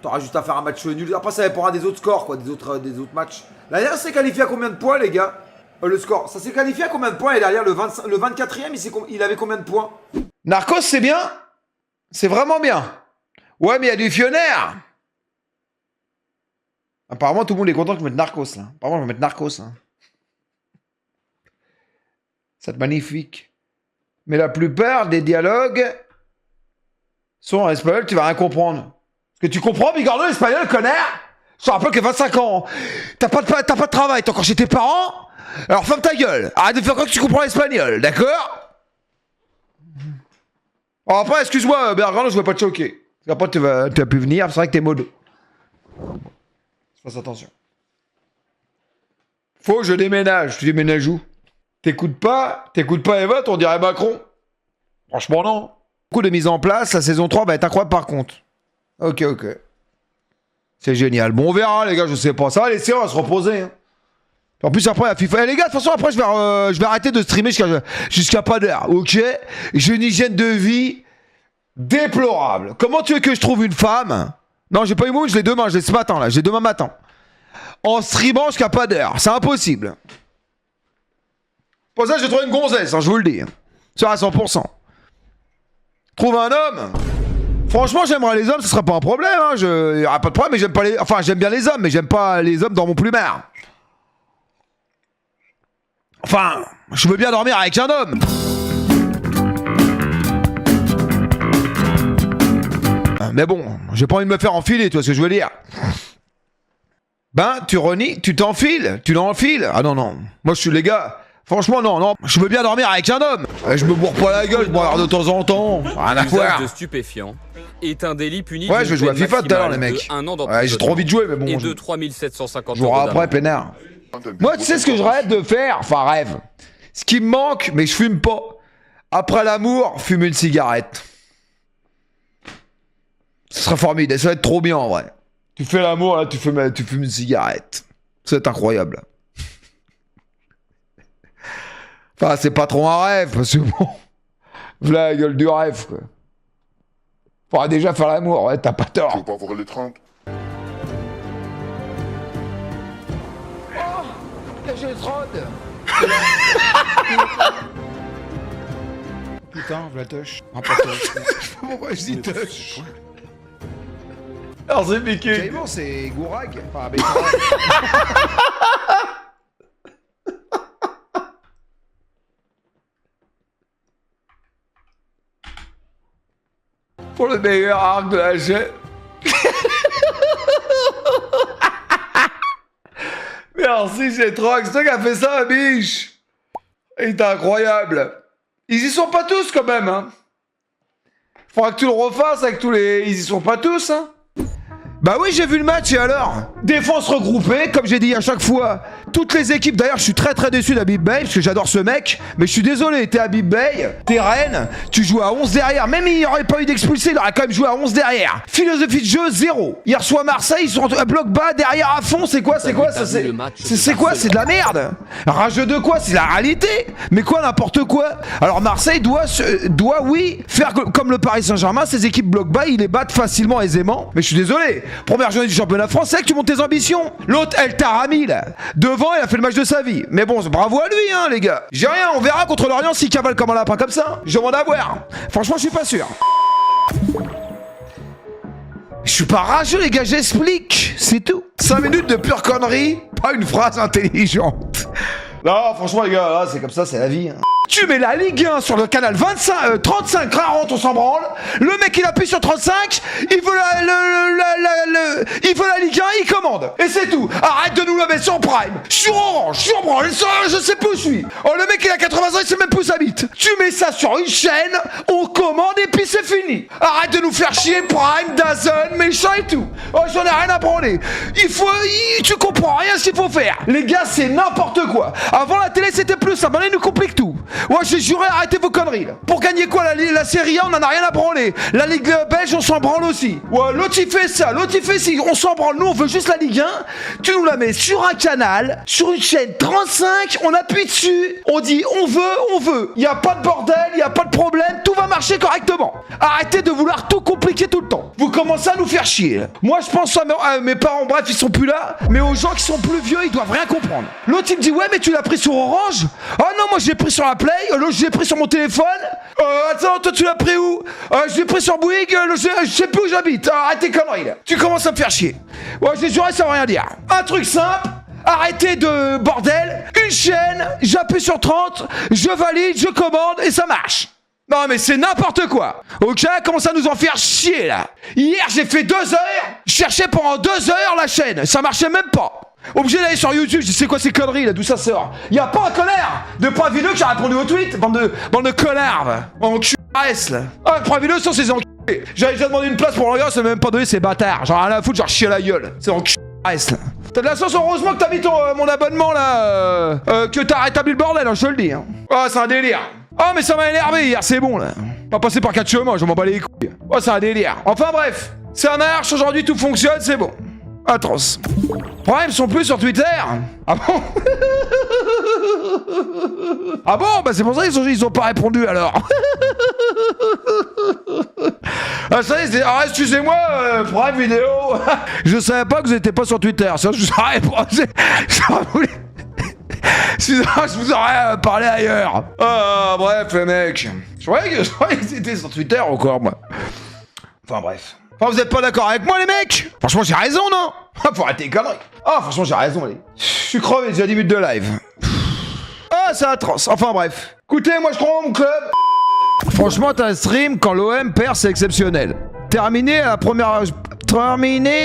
T'auras juste à faire un match nul. Après, ça dépendra des autres scores, quoi, des autres matchs. La dernière, c'est qualifié à combien de points, les gars? Le score. Ça s'est qualifié à combien de points? Et derrière, le 24e, il avait combien de points? Narcos, c'est bien. C'est vraiment bien. Ouais, mais il y a du Fionnaire. Apparemment, tout le monde est content que je mette Narcos, là. Apparemment, je vais mettre Narcos, là. C'est magnifique. Mais la plupart des dialogues sont en espagnol, tu vas rien comprendre. Est-ce que tu comprends, Bigorneau, l'espagnol, connard? Je te rappelle que 25 ans, t'as pas de travail, t'es encore chez tes parents? Alors ferme ta gueule, arrête de faire quoi que tu comprends l'espagnol, d'accord? Alors après, excuse-moi, Bernardo, je vais pas te choquer. Parce qu'après, tu vas plus venir, c'est vrai que t'es modo. Fasse attention. Faut que je déménage. Tu déménages où? T'écoutes pas Eva, on dirait Macron. Franchement, non. Beaucoup de mise en place, la saison 3 va être incroyable par contre. Ok. C'est génial. Bon, on verra, les gars, je sais pas. Ça va, les séances, on va se reposer. Hein. En plus, après, la FIFA. Les gars, de toute façon, après, je vais arrêter de streamer jusqu'à pas d'heure. Ok? J'ai une hygiène de vie déplorable. Comment tu veux que je trouve une femme? Non, j'ai pas eu mot, je l'ai demain, je l'ai ce matin, là. J'ai demain matin. En streamant jusqu'à pas d'heure. C'est impossible. Pour ça, j'ai trouvé une gonzesse, hein, je vous le dis. Ça à 100%. Trouve un homme. Franchement, j'aimerais les hommes, ce serait pas un problème. Hein. Il n'y aura pas de problème, mais j'aime pas les. Enfin, j'aime bien les hommes, mais j'aime pas les hommes dans mon plumard. Enfin, je veux bien dormir avec un homme. Mais bon, j'ai pas envie de me faire enfiler, tu vois ce que je veux dire. Ben, tu renies, tu t'enfiles, tu l'enfiles. Ah non. Moi, je suis les gars. Franchement, non. Je veux bien dormir avec un homme. Je me bourre pas la gueule, je bois de temps en temps. Rien à voir. L'usage de stupéfiants est un délit puni. Ouais, je vais jouer à FIFA tout à l'heure, les mecs. Ouais, j'ai trop envie de jouer, mais bon. Et de 3750 €. Jouera après, peinard. Moi, tu sais ce que je rêve de faire? Enfin, rêve. Ce qui me manque, mais je fume pas. Après l'amour, fumer une cigarette. Ce serait formidable, ça va être trop bien en vrai. Tu fais l'amour, là, tu fumes une cigarette. Ça va être incroyable. Enfin, c'est pas trop un rêve, parce que bon... Voilà la gueule du rêve, quoi. Faudra déjà faire l'amour, ouais, t'as pas tort. Tu veux pas voir les 30? Oh, j'ai le trône. Putain, je la touche. Ah, pas touche. Pourquoi je dis touche? Alors c'est Mickey. Carrément, c'est Gourag. Enfin, pour le meilleur arc de la chaîne. Merci, c'est Trox. C'est toi qui as fait ça, biche. Il est incroyable. Ils y sont pas tous quand même, hein. Faudra que tu le refasses avec tous les... Ils y sont pas tous, hein. Bah oui, j'ai vu le match et alors? Défense regroupée, comme j'ai dit à chaque fois. Toutes les équipes, d'ailleurs, je suis très déçu d'Habib Beye, parce que j'adore ce mec. Mais je suis désolé, t'es Habib Beye, t'es Rennes, tu joues à 11 derrière. Même il n'y aurait pas eu d'expulsé, il aurait quand même joué à 11 derrière. Philosophie de jeu, 0. Hier soir Marseille, ils sont à bloc bas, derrière à fond, c'est quoi? C'est quoi? C'est quoi? C'est de la merde. Rageux de quoi? C'est la réalité. Mais quoi, n'importe quoi. Alors Marseille doit, oui, faire comme le Paris Saint-Germain, ces équipes bloc bas, ils les battent facilement, aisément. Mais je suis désolé. Première journée du championnat français, que tu montes tes ambitions. L'autre, El Tarami, là. Devant, il a fait le match de sa vie. Mais bon, bravo à lui, hein, les gars. J'ai rien, on verra contre l'Orient s'il cavale comme un lapin comme ça. Je demande à voir. Franchement, je suis pas sûr. Je suis pas rageux, les gars, j'explique. C'est tout. 5 minutes de pure connerie, pas une phrase intelligente. Non, franchement, les gars, là, c'est comme ça, c'est la vie. Hein. Tu mets la Ligue 1 sur le canal 35, 40, on s'en branle. Le mec, il appuie sur 35, il veut il veut la Ligue 1, il commande. Et c'est tout. Arrête de nous la mettre sur Prime. Sur Orange, sur Branle, je sais plus où je suis. Oh, le mec, il a 80 ans, il sait même plus où ça habite. Tu mets ça sur une chaîne, on commande et puis c'est fini. Arrête de nous faire chier, Prime, DAZN, méchant et tout. Oh, j'en ai rien à branler. Tu comprends rien ce qu'il faut faire. Les gars, c'est n'importe quoi. Avant, la télé, c'était plus ça. Maintenant, ils nous compliquent tout. Ouais, j'ai juré, arrêtez vos conneries là. Pour gagner quoi la Série A, on en a rien à branler. La Ligue belge, on s'en branle aussi. Ouais, l'autre il fait ça, l'autre il fait ci, on s'en branle. Nous, on veut juste la Ligue 1. Tu nous la mets sur un canal, sur une chaîne 35, on appuie dessus, on dit on veut. Y a pas de bordel, y a pas de problème, tout va marcher correctement. Arrêtez de vouloir tout compliquer tout le temps. Vous commencez à nous faire chier là. Moi, je pense à mes parents, bref, ils sont plus là, mais aux gens qui sont plus vieux, ils doivent rien comprendre. L'autre il me dit ouais, mais tu l'as pris sur Orange? Oh non, moi je l'ai pris sur la Play, l'autre je l'ai pris sur mon téléphone. Attends, toi tu l'as pris où? Je l'ai pris sur Bouygues, je sais plus où j'habite. Arrête tes conneries là. Tu commences à me faire chier. Ouais, j'ai juré, ça veut rien dire. Un truc simple, arrêtez de bordel. Une chaîne, j'appuie sur 30, je valide, je commande et ça marche. Non mais c'est n'importe quoi. Ok, commence à nous en faire chier là. Hier j'ai fait 2 heures, je cherchais pendant 2 heures la chaîne, ça marchait même pas. Obligé d'aller sur YouTube, je sais quoi ces conneries là, d'où ça sort. Y'a pas un connard de Point Vidéo qui a répondu au tweet, bande de connards va. En QRS là. Ah, Point Vidéo sont ces enculés. J'avais déjà demandé une place pour le gars, ça m'a même pas donné ces bâtards. Genre rien à foutre, genre chier la gueule. C'est en QRS là. T'as de la chance, heureusement que t'as mis mon abonnement là, que t'as rétabli le bordel, hein, je te le dis. Hein. Oh, c'est un délire. Oh, mais ça m'a énervé hier, c'est bon là. Pas passer par 4 chemins, je m'en bats les couilles. Oh, c'est un délire. Enfin bref, ça marche, aujourd'hui tout fonctionne, c'est bon. Atroce. Ouais, ils sont plus sur Twitter. Ah bon? Ah bon? Bah c'est pour ça qu'ils ont pas répondu alors. Ah ça y est, c'est... Ah, excusez-moi, Prime Vidéo. Je savais pas que vous étiez pas sur Twitter. Ça, je vous aurais répondu. Sinon, je vous aurais parlé ailleurs. Ah, bref, les mecs. Je croyais qu'ils étaient sur Twitter encore, moi. Enfin, bref. Enfin, vous êtes pas d'accord avec moi, les mecs? Franchement, j'ai raison, non? Faut arrêter les conneries. Ah, franchement, j'ai raison, les. Je suis crevé, j'ai 10 minutes de live. Ah, c'est atroce. Enfin, bref. Écoutez, moi, je crois en mon club. Franchement, t'as un stream quand l'OM perd, c'est exceptionnel. Terminer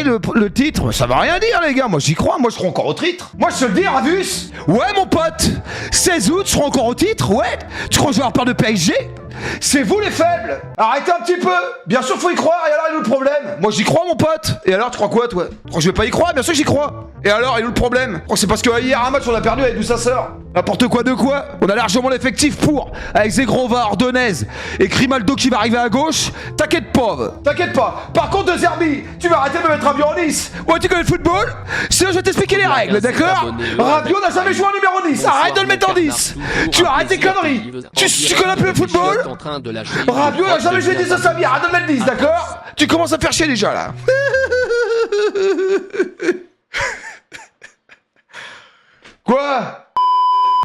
le titre, ça va rien dire les gars, moi j'y crois, moi je serai encore au titre. Moi je te le dis, Ravus. Ouais mon pote, 16 août, je serai encore au titre, ouais. Tu crois que je vais avoir peur de PSG? C'est vous les faibles. Arrêtez un petit peu. Bien sûr faut y croire, et alors il est où le problème? Moi j'y crois mon pote. Et alors tu crois quoi toi? Tu crois que je vais pas y croire? Bien sûr que j'y crois. Et alors il est où le problème? Oh, c'est parce que hier un match on a perdu, avec d'où ça sort? N'importe quoi de quoi? On a largement l'effectif pour. Avec Zegrova, Ordonez et Grimaldo qui va arriver à gauche. T'inquiète pas. T'inquiète pas. Par contre de Zerbi, tu vas arrêter de me mettre Rabiot en 10. Ouais, tu connais le football? Sinon je vais t'expliquer les règles, d'accord? Rabiot n'a jamais joué en numéro 10. Arrête de le mettre en 10. Tu arrêtes tes conneries. Tu connais plus le football? Rabiot n'a jamais joué 10 à Samir. Arrête de le mettre 10, d'accord? Tu commences à faire chier déjà là. Quoi?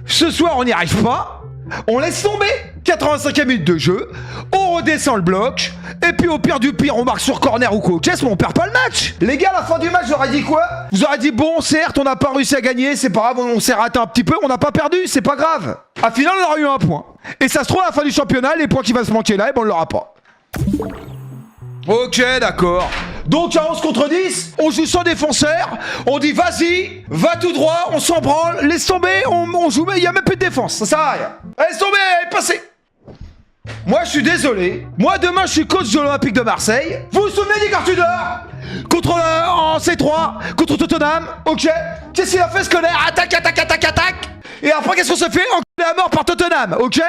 Ce soir on n'y arrive pas. On laisse tomber. 85e minute de jeu, on redescend le bloc, et puis au pire du pire, on marque sur corner ou quoi, mais on perd pas le match. Les gars, à la fin du match, j'aurais dit quoi? Vous aurez dit, bon, certes, on n'a pas réussi à gagner, c'est pas grave, on s'est raté un petit peu, on n'a pas perdu, c'est pas grave. À final, on aura eu 1 point. Et ça se trouve, à la fin du championnat, les points qui vont se manquer là, et ben on l'aura pas. Ok, d'accord. Donc à 11 contre 10, on joue sans défenseur, on dit vas-y, va tout droit, on s'en branle, laisse tomber, on joue, mais il y a même plus de défense, ça sert à rien. Laisse tomber, allez, passez. Moi je suis désolé, moi demain je suis coach de l'Olympique de Marseille. Vous vous souvenez des cartons d'or contre en C3, contre Tottenham, ok? Qu'est-ce qu'il a fait ce connard? Attaque. Et après qu'est-ce qu'on se fait? Enculé à mort par Tottenham, ok?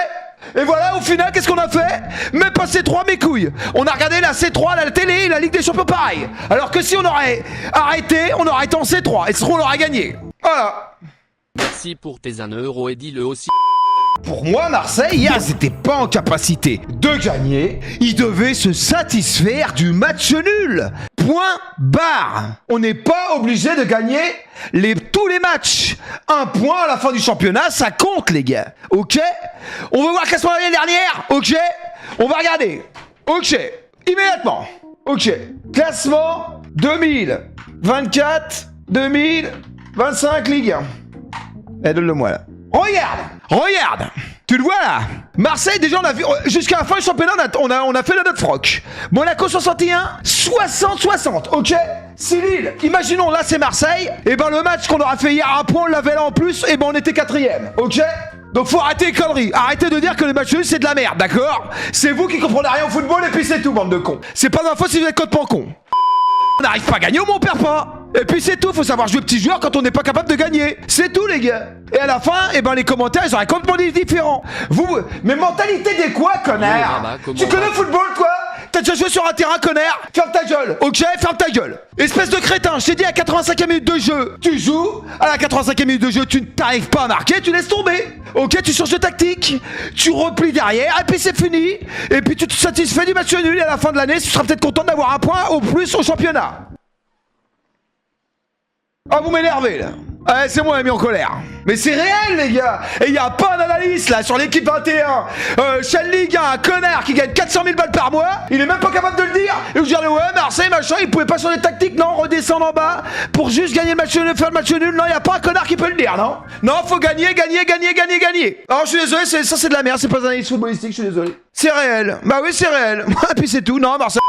Et voilà, au final, qu'est-ce qu'on a fait? Même pas C3, mes couilles. On a regardé la C3, la télé, la Ligue des Champions, pareil. Alors que si on aurait arrêté, on aurait été en C3. Et ce on l'aurait gagné. Voilà. Merci pour tes 1 euro et dis-le aussi. Pour moi, Marseille, hier, ils n'étaient pas en capacité de gagner. Ils devaient se satisfaire du match nul. Point barre. On n'est pas obligé de gagner tous les matchs. 1 point à la fin du championnat, ça compte, les gars. Ok? On veut voir le classement de l'année dernière? Ok? On va regarder. Ok. Immédiatement. Ok. Classement 2024, 2025 Ligue 1. Eh, donne-le-moi là. Regarde. Tu le vois là? Marseille, déjà, on a vu. Jusqu'à la fin du championnat, on a fait la note froc. Monaco 61, 60-60, ok? Si Lille, imaginons là c'est Marseille, et ben le match qu'on aura fait hier à 1 point, on l'avait là en plus, et ben on était 4ème, ok? Donc faut arrêter les conneries, arrêtez de dire que les matchs nuls c'est de la merde, d'accord? C'est vous qui comprenez rien au football et puis c'est tout, bande de cons. C'est pas ma faute si vous êtes complètement cons. On n'arrive pas à gagner, au moins on perd pas. Et puis c'est tout, faut savoir jouer petit joueur quand on n'est pas capable de gagner. C'est tout les gars. Et à la fin, eh ben les commentaires ils auraient complètement différents. Vous, mais mentalité des quoi, connard? Tu connais le football toi? T'as déjà joué sur un terrain, connard? Ferme ta gueule, ok? Ferme ta gueule. Espèce de crétin, je t'ai dit à 85e minute de jeu, tu joues, à la 85e minute de jeu, tu n'arrives pas à marquer, tu laisses tomber. Ok, tu changes de tactique, tu replies derrière, et puis c'est fini. Et puis tu te satisfais du match nul, et à la fin de l'année, tu seras peut-être content d'avoir un point au plus au championnat. Ah, vous m'énervez là. Ouais, c'est moi qui mis en colère. Mais c'est réel les gars. Et y a pas d'analyse là sur l'équipe 21. Chez Ligue 1, un connard qui gagne 400 000 balles par mois, il est même pas capable de le dire. Et vous dire ouais Marseille machin, il pouvait pas changer de tactique, non, redescendre en bas pour juste gagner le match nul, faire le match nul. Non, y a pas un connard qui peut le dire, non. Non, faut gagner. Alors je suis désolé, ça c'est de la merde, c'est pas une analyse footballistique, je suis désolé. C'est réel. Bah oui, c'est réel. Et puis c'est tout. Non, Marseille.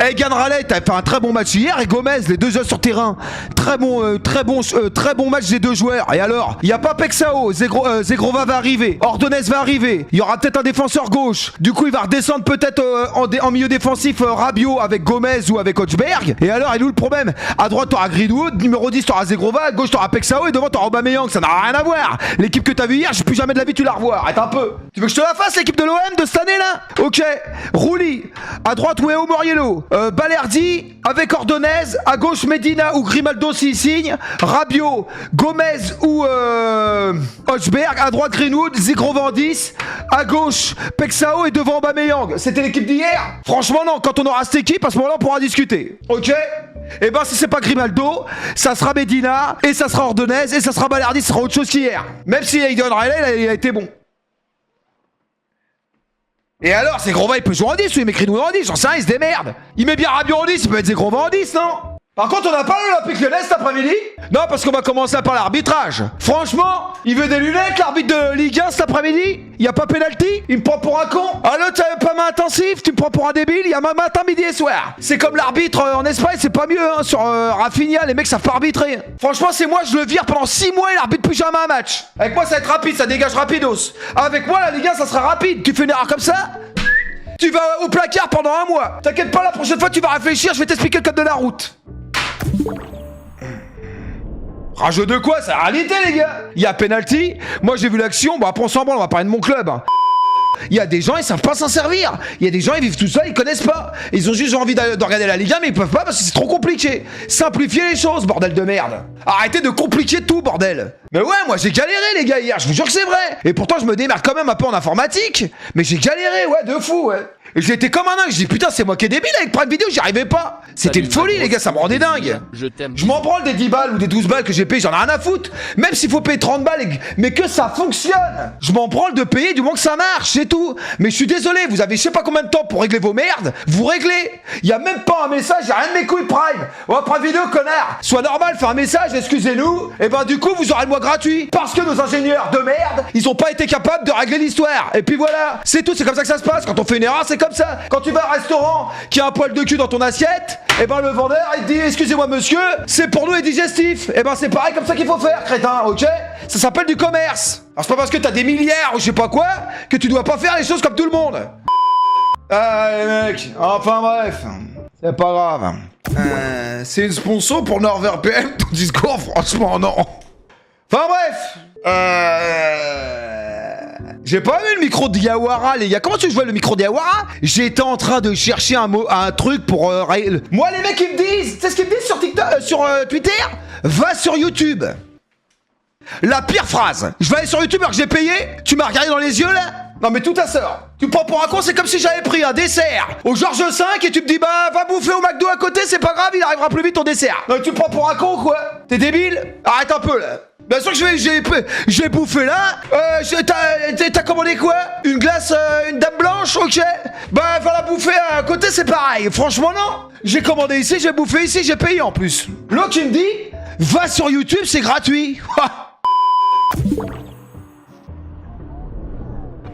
Eh, Gan Raleigh, t'as fait un très bon match hier et Gomez, les deux jeunes sur terrain. Très bon match des deux joueurs. Et alors, il y a pas Pexao, Zegrova va arriver, Ordonez va arriver. Il y aura peut-être un défenseur gauche. Du coup, il va redescendre peut-être en milieu défensif Rabiot avec Gomez ou avec Hochberg. Et alors, il est où le problème? À droite, t'auras Greenwood, numéro 10, t'auras Zegrova, à gauche, t'auras Pexao et devant, t'auras Aubameyang. Ça n'a rien à voir. L'équipe que t'as vue hier, j'ai plus jamais de la vie tu la revois. Arrête un peu. Tu veux que je te la fasse, l'équipe de l'OM de cette année là? Ok. Rouli. À droite, Weo Moriello. Balerdi avec Ordonez, à gauche Medina ou Grimaldo s'il signe, Rabiot, Gomez ou Hochberg, à droite Greenwood, Zegrova 10, à gauche Pexao et devant Aubameyang. C'était l'équipe d'hier? Franchement non, quand on aura cette équipe, à ce moment-là on pourra discuter. Ok? Et ben si c'est pas Grimaldo, ça sera Medina, et ça sera Ordonez, et ça sera Balerdi, ça sera autre chose qu'hier. Même si Aiden Riley il a été bon. Et alors, Zegrova il peut jouer en 10 ou il met Greenwood en 10, j'en sais rien, il se démerde. Il met bien Rabiot en 10, il peut mettre Zegrova en 10, non? Par contre, on n'a pas l'Olympique Lyonnais cet après-midi? Non, parce qu'on va commencer par l'arbitrage. Franchement, il veut des lunettes, l'arbitre de Ligue 1 cet après-midi? Y a pas pénalty? Il me prend pour un con? Ah l'autre, t'as pas main intensive? Tu me prends pour un débile? Y a main matin, midi et soir. C'est comme l'arbitre en Espagne, c'est pas mieux, hein. Sur Rafinha, les mecs savent pas arbitrer. Franchement, c'est moi, je le vire pendant 6 mois, il arbitre plus jamais un match. Avec moi, ça va être rapide, ça dégage rapidos. Avec moi, la Ligue 1, ça sera rapide. Tu fais une erreur comme ça? Tu vas au placard pendant 1 mois. T'inquiète pas, la prochaine fois tu vas réfléchir, je vais t'expliquer le code de la route. Rageux de quoi? C'est la réalité les gars. Il y a penalty. Moi j'ai vu l'action. Bon après on s'en branle, on va parler de mon club. Il y a des gens, ils savent pas s'en servir. Il y a des gens, ils vivent tout seuls, ils connaissent pas. Ils ont juste envie de regarder la Ligue 1, mais ils peuvent pas parce que c'est trop compliqué. Simplifiez les choses, bordel de merde. Arrêtez de compliquer tout, bordel. Mais ouais, moi j'ai galéré les gars hier, je vous jure que c'est vrai. Et pourtant je me démerde quand même un peu en informatique. Mais j'ai galéré, ouais, de fou, ouais. Et j'étais comme un dingue, je dis putain c'est moi qui est débile avec Prime Video, j'y arrivais pas. C'était une folie les gars, ça me rendait dingue. Je m'en branle des 10 balles ou des 12 balles que j'ai payé, j'en ai rien à foutre. Même s'il faut payer 30 balles, mais que ça fonctionne. Je m'en branle de payer du moment que ça marche, c'est tout. Mais je suis désolé, vous avez je sais pas combien de temps pour régler vos merdes, vous réglez. Y a même pas un message, y'a rien de mes couilles Prime. Ouais Prime Video connard. Soit normal, fais un message, excusez-nous. Et ben du coup vous aurez le mois gratuit. Parce que nos ingénieurs de merde, ils ont pas été capables de régler l'histoire. Et puis voilà, c'est tout, c'est comme ça que ça se passe. Quand on fait une erreur, c'est comme ça. Quand tu vas à un restaurant qui a un poil de cul dans ton assiette, et ben le vendeur il te dit excusez-moi monsieur, c'est pour nous les digestifs. Et ben c'est pareil comme ça qu'il faut faire, crétin, ok? Ça s'appelle du commerce. Alors c'est pas parce que t'as des milliards ou je sais pas quoi que tu dois pas faire les choses comme tout le monde. Ah les mecs, enfin bref, c'est pas grave. C'est une sponsor pour NordVPN, ton discours, franchement non. Enfin bref. J'ai pas eu le micro de Diawara, les gars. Comment tu jouais le micro de Diawara? J'étais en train de chercher un truc pour... Moi, les mecs, ils me disent... Tu sais ce qu'ils me disent sur TikTok, sur Twitter? Va sur YouTube. La pire phrase. Je vais aller sur YouTube alors que j'ai payé. Tu m'as regardé dans les yeux, là? Non, mais tout à sort. Tu me prends pour un con, c'est comme si j'avais pris un dessert au Georges V et tu me dis, bah, va bouffer au McDo à côté, c'est pas grave, il arrivera plus vite ton dessert. Non, tu me prends pour un con, quoi? T'es débile? Arrête un peu, là. Bien sûr que j'ai bouffé là. T'as commandé quoi? Une glace, une dame blanche, ok? Bah va la bouffer à côté, c'est pareil. Franchement non. J'ai commandé ici, j'ai bouffé ici, j'ai payé en plus. L'autre qui me dit, va sur YouTube, c'est gratuit.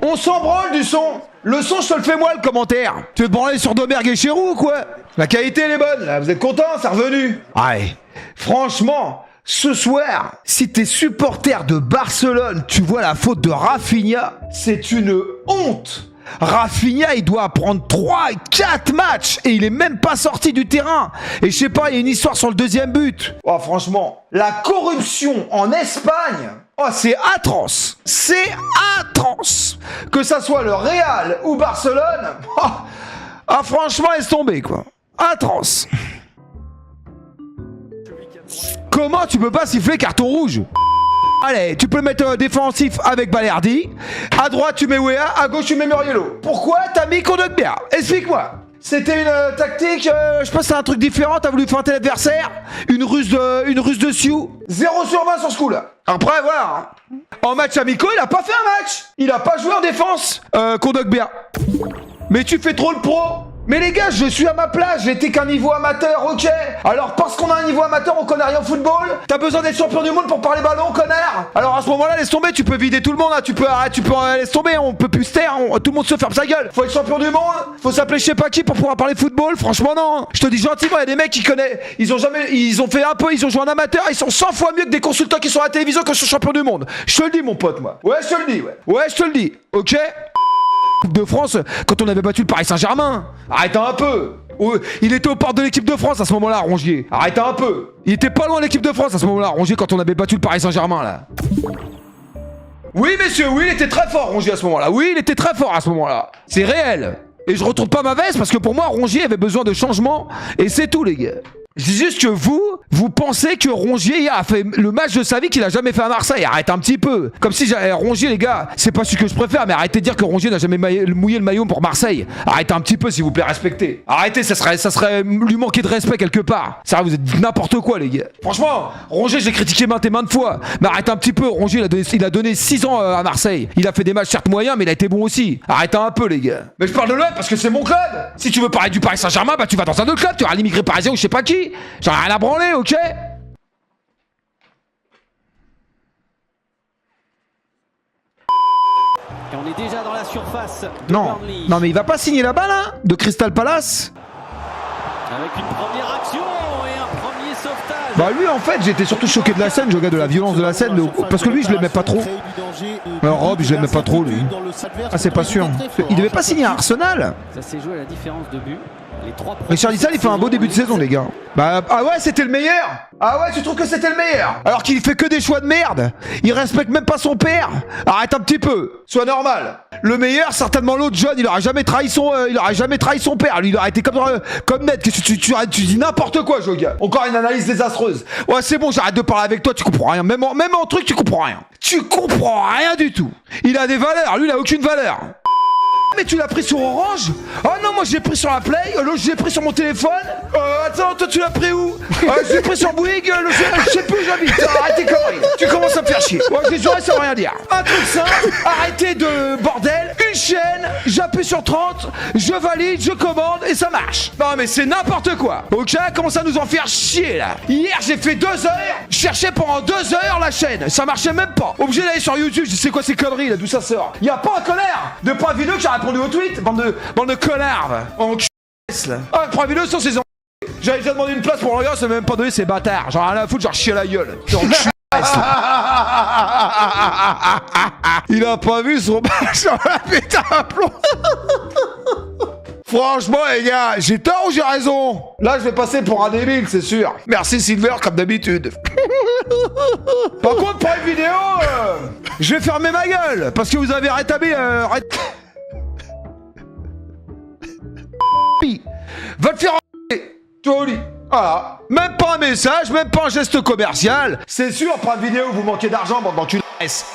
On s'en branle du son. Le son, je te le fais moi le commentaire. Tu veux te branler sur Domergue et Chéroux ou quoi? La qualité elle est bonne. Là, vous êtes contents, c'est revenu. Ouais. Franchement. Ce soir, si t'es supporter de Barcelone, tu vois la faute de Rafinha, c'est une honte. Rafinha, il doit prendre 3-4 matchs et il est même pas sorti du terrain. Et je sais pas, il y a une histoire sur le deuxième but. Oh, franchement, la corruption en Espagne, oh, c'est atroce. C'est atroce. Que ça soit le Real ou Barcelone, oh, ah, franchement, laisse tomber, quoi. Atroce. Comment tu peux pas siffler carton rouge? Allez, tu peux mettre défensif avec Balerdi. À droite, tu mets Wea. À gauche, tu mets Murielo. Pourquoi t'as mis Kondogbia? Explique-moi. C'était une tactique, je pense que c'est un truc différent. T'as voulu feinter l'adversaire. Une ruse de Sioux. 0 sur 20 sur ce coup-là. Après, voilà. En match amicaux, il a pas fait un match. Il a pas joué en défense, Kondogbia. Mais tu fais trop le pro. Mais les gars, je suis à ma place, j'étais qu'un niveau amateur, ok. Alors parce qu'on a un niveau amateur, on connaît rien au football. T'as besoin d'être champion du monde pour parler ballon, connard. Alors à ce moment-là, laisse tomber, tu peux vider tout le monde, hein. tu peux laisse tomber, on peut plus se taire, tout le monde se ferme sa gueule. Faut être champion du monde, faut s'appeler je sais pas qui pour pouvoir parler football, franchement non. Je te dis gentiment, il y a des mecs qui connaissent, ils ont fait un peu, ils ont joué en amateur, ils sont 100 fois mieux que des consultants qui sont à la télévision que je suis champion du monde. Je te le dis mon pote moi. Ouais, je te le dis, ouais. Ouais, je te le dis, ok. Coupe de France quand on avait battu le Paris Saint-Germain. Arrête un peu. Il était aux portes de l'équipe de France à ce moment-là, Rongier. Arrête un peu. Il était pas loin de l'équipe de France à ce moment-là, Rongier, quand on avait battu le Paris Saint-Germain là. Oui messieurs, oui il était très fort Rongier à ce moment-là. Oui il était très fort à ce moment-là. C'est réel. Et je retourne pas ma veste parce que pour moi Rongier avait besoin de changement. Et c'est tout les gars. Je dis juste que vous pensez que Rongier a fait le match de sa vie qu'il a jamais fait à Marseille. Arrête un petit peu. Comme si Rongier, les gars, c'est pas celui que je préfère, mais arrêtez de dire que Rongier n'a jamais mouillé le maillot pour Marseille. Arrêtez un petit peu, s'il vous plaît, respectez. Arrêtez, ça serait lui manquer de respect quelque part. Ça, vous êtes n'importe quoi, les gars. Franchement, Rongier, j'ai critiqué maintes et maintes fois. Mais arrête un petit peu. Rongier, il a donné 6 ans à Marseille. Il a fait des matchs certes moyens, mais il a été bon aussi. Arrêtez un peu, les gars. Mais je parle de l'OM parce que c'est mon club. Si tu veux parler du Paris Saint-Germain, bah tu vas dans un autre club. Tu auras l'immigré parisien ou je sais pas qui. J'en ai rien à branler, ok? Et on est déjà dans la surface. Non, non mais il va pas signer là-bas là, de Crystal Palace. Avec une première action et un premier sauvetage. Bah lui en fait j'étais surtout choqué de la scène, je regarde de la violence de la scène, parce que lui je l'aimais pas trop. Rob je l'aimais pas trop lui. Ah c'est pas sûr. Il devait pas signer à Arsenal. Ça s'est joué à la différence de but. Richarlison il fait un beau début de saison les gars. Bah ah ouais c'était le meilleur. Ah ouais tu trouves que c'était le meilleur? Alors qu'il fait que des choix de merde. Il respecte même pas son père. Arrête un petit peu. Sois normal. Le meilleur certainement l'autre John, il aurait jamais trahi son père. Lui il aurait été comme net. Tu dis n'importe quoi Joga. Encore une analyse désastreuse. Ouais c'est bon j'arrête de parler avec toi, tu comprends rien. Même en truc tu comprends rien. Tu comprends rien du tout. Il a des valeurs, lui il a aucune valeur. Mais tu l'as pris sur Orange? Oh non, moi j'ai pris sur la Play, l'autre j'ai pris sur mon téléphone. Attends, toi tu l'as pris où? J'ai pris sur Bouygues, je sais plus où j'habite. Arrête tes conneries, tu commences à me faire chier. Moi je les ça veut rien dire. Un truc simple, arrêtez de bordel, une chaîne, j'appuie sur 30, je valide, je commande et ça marche. Non mais c'est n'importe quoi. Ok, commence à nous en faire chier là. Hier j'ai fait 2 heures, je cherchais pendant 2 heures la chaîne, ça marchait même pas. Obligé d'aller sur YouTube, je sais quoi ces conneries là, d'où ça sort. Y'a pas un connard de point vidéo qui a répondu au tweet, bande de connards en là. Ah, Prime Video sur ses j'avais déjà demandé une place pour le gars, ça m'a même pas donné ces bâtards. Genre rien à foutre, genre chier à la gueule. Il a pas vu son match en putain à plomb. Franchement les gars, j'ai tort ou j'ai raison? Là je vais passer pour un débile c'est sûr. Merci Silver comme d'habitude. Par contre pour une vidéo, je vais fermer ma gueule parce que vous avez rétabli va te faire toi au lit. Voilà. Même pas un message, même pas un geste commercial. C'est sûr, pas de vidéo, vous manquez d'argent, bande d'enculés.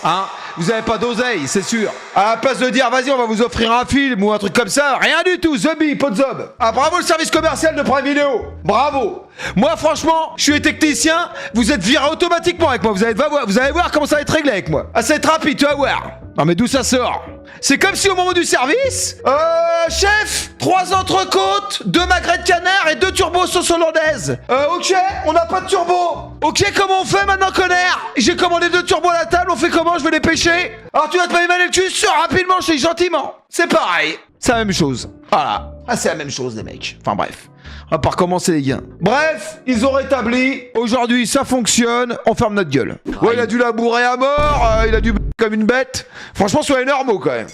Hein? Vous avez pas d'oseille, c'est sûr. À la place de dire, vas-y, on va vous offrir un film ou un truc comme ça, rien du tout, zombie, pas de zob. Ah, bravo le service commercial de Prime Video. Bravo. Moi, franchement, je suis technicien, vous êtes viré automatiquement avec moi. Vous allez voir comment ça va être réglé avec moi. Ah, ça va être rapide, tu vas voir. Non, mais d'où ça sort? C'est comme si au moment du service, chef, 3 entrecôtes, 2 magrets de canard et 2 turbos sauce hollandaise. Ok, on n'a pas de turbo. Ok, comment on fait maintenant, connard? J'ai commandé 2 turbos à la table, on fait comment? Je vais les pêcher. Alors tu vas te m'évaler le cul, sors rapidement, je dis gentiment. C'est pareil, c'est la même chose. Voilà, ah, c'est la même chose les mecs. Enfin bref, on va pas recommencer les gars. Bref, ils ont rétabli, aujourd'hui ça fonctionne, on ferme notre gueule. Ouais, il a dû labourer à mort, il a dû comme une bête. Franchement, soyez normaux quand même.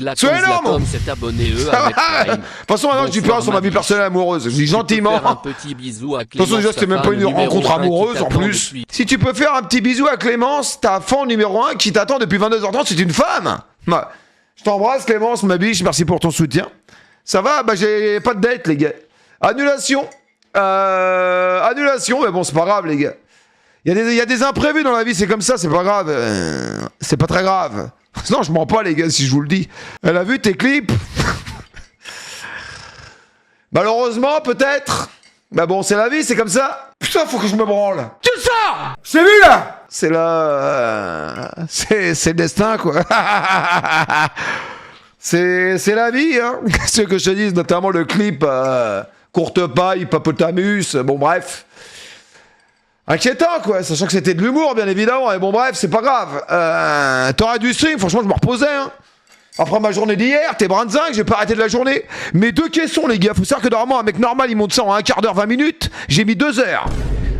La C'est énorme. Tom s'est abonné avec Prime. De toute façon, maintenant, je dis plus rien sur ma vie personnelle amoureuse. Je dis gentiment. Faire un petit bisou à De toute façon, déjà, c'était même pas une rencontre amoureuse en plus. Depuis... Si tu peux faire un petit bisou à Clémence, ta fan numéro 1 qui t'attend depuis 22h30, c'est une femme. Ouais. Je t'embrasse, Clémence, ma biche, merci pour ton soutien. Ça va? Bah, j'ai pas de dette, les gars. Annulation. Annulation, mais bon, c'est pas grave, les gars. Il y a des imprévus dans la vie, c'est comme ça, c'est pas grave. C'est pas très grave. Non, je mens pas, les gars, si je vous le dis. Elle a vu tes clips? Malheureusement, peut-être. Bah bon, c'est la vie, c'est comme ça. Putain, faut que je me branle. Tu le sors! Je t'ai vu, là! C'est là... c'est le destin, quoi. c'est la vie, hein. Ce que je te dis, notamment le clip Courte paille, Hippopotamus, bon bref. Inquiétant, quoi, sachant que c'était de l'humour, bien évidemment, et bon bref, c'est pas grave. T'aurais dû stream, franchement, je me reposais, hein. Après ma journée d'hier, t'es brin de zinc, j'ai pas arrêté de la journée. Mais 2 caissons, les gars, faut savoir que normalement, un mec normal, il monte ça en 1 quart d'heure, 20 minutes, j'ai mis 2 heures.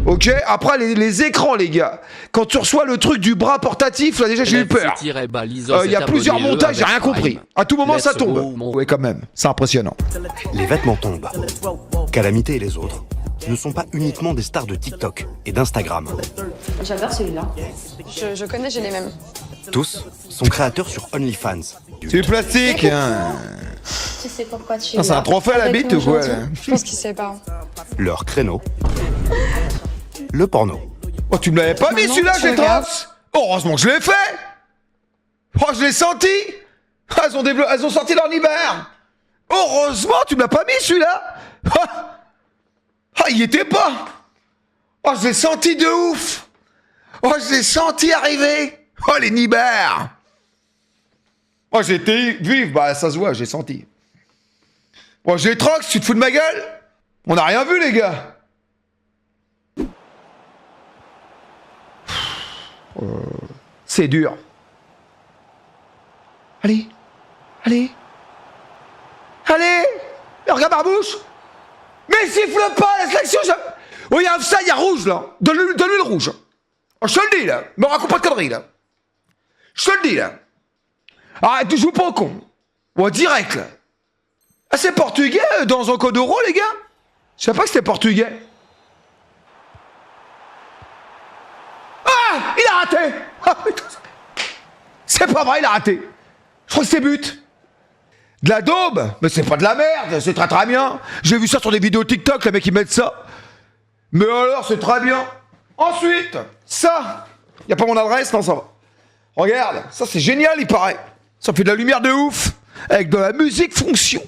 Ok, après les écrans, les gars. Quand tu reçois le truc du bras portatif, là déjà j'ai eu peur. Il y a plusieurs montages, j'ai rien compris. À tout moment ça tombe. Oui, quand même, c'est impressionnant. Les vêtements tombent. Calamité et les autres ne sont pas uniquement des stars de TikTok et d'Instagram. J'adore celui-là. Je connais, j'ai les mêmes. Tous sont créateurs sur OnlyFans. C'est du plastique, hein. Tu sais pourquoi tu es Ah, c'est un trophée à la bite ou quoi là? Je pense qu'il sait pas. Leur créneau. Le porno. Oh, tu me l'avais pas mis celui-là, j'ai trans. Heureusement que je l'ai fait. Oh, je l'ai senti. Elles ont sorti leur Libère. Heureusement, tu me l'as pas mis celui-là. Ah, il y était pas. Oh, je l'ai senti de ouf. Oh, je l'ai senti arriver. Oh, les Nibères. Oh, j'étais vif. Bah, ça se voit, j'ai senti. Oh, j'ai trox, tu te fous de ma gueule? On n'a rien vu, les gars. C'est dur. Allez. Allez. Allez. Regarde Barbouche. Mais siffle pas, laisse l'action. Oh, il y a ça, il y a rouge, là. Donne-lui le rouge. Oh, je te le dis, là. Me raconte pas de conneries, là. Je te le dis, là. Arrête, tu joues pas au con. Oh, direct, là. Ah, c'est portugais dans un code euro, les gars? Je savais pas que c'était portugais. Ah, il a raté. Ah, c'est pas vrai, il a raté. Je crois que c'est but. De la daube? Mais c'est pas de la merde, c'est très très bien. J'ai vu ça sur des vidéos TikTok, les mecs ils mettent ça. Mais alors, c'est très bien. Ensuite, ça. Y a pas mon adresse? Non, ça va. Regarde, ça c'est génial, il paraît. Ça fait de la lumière de ouf. Avec de la musique fonction.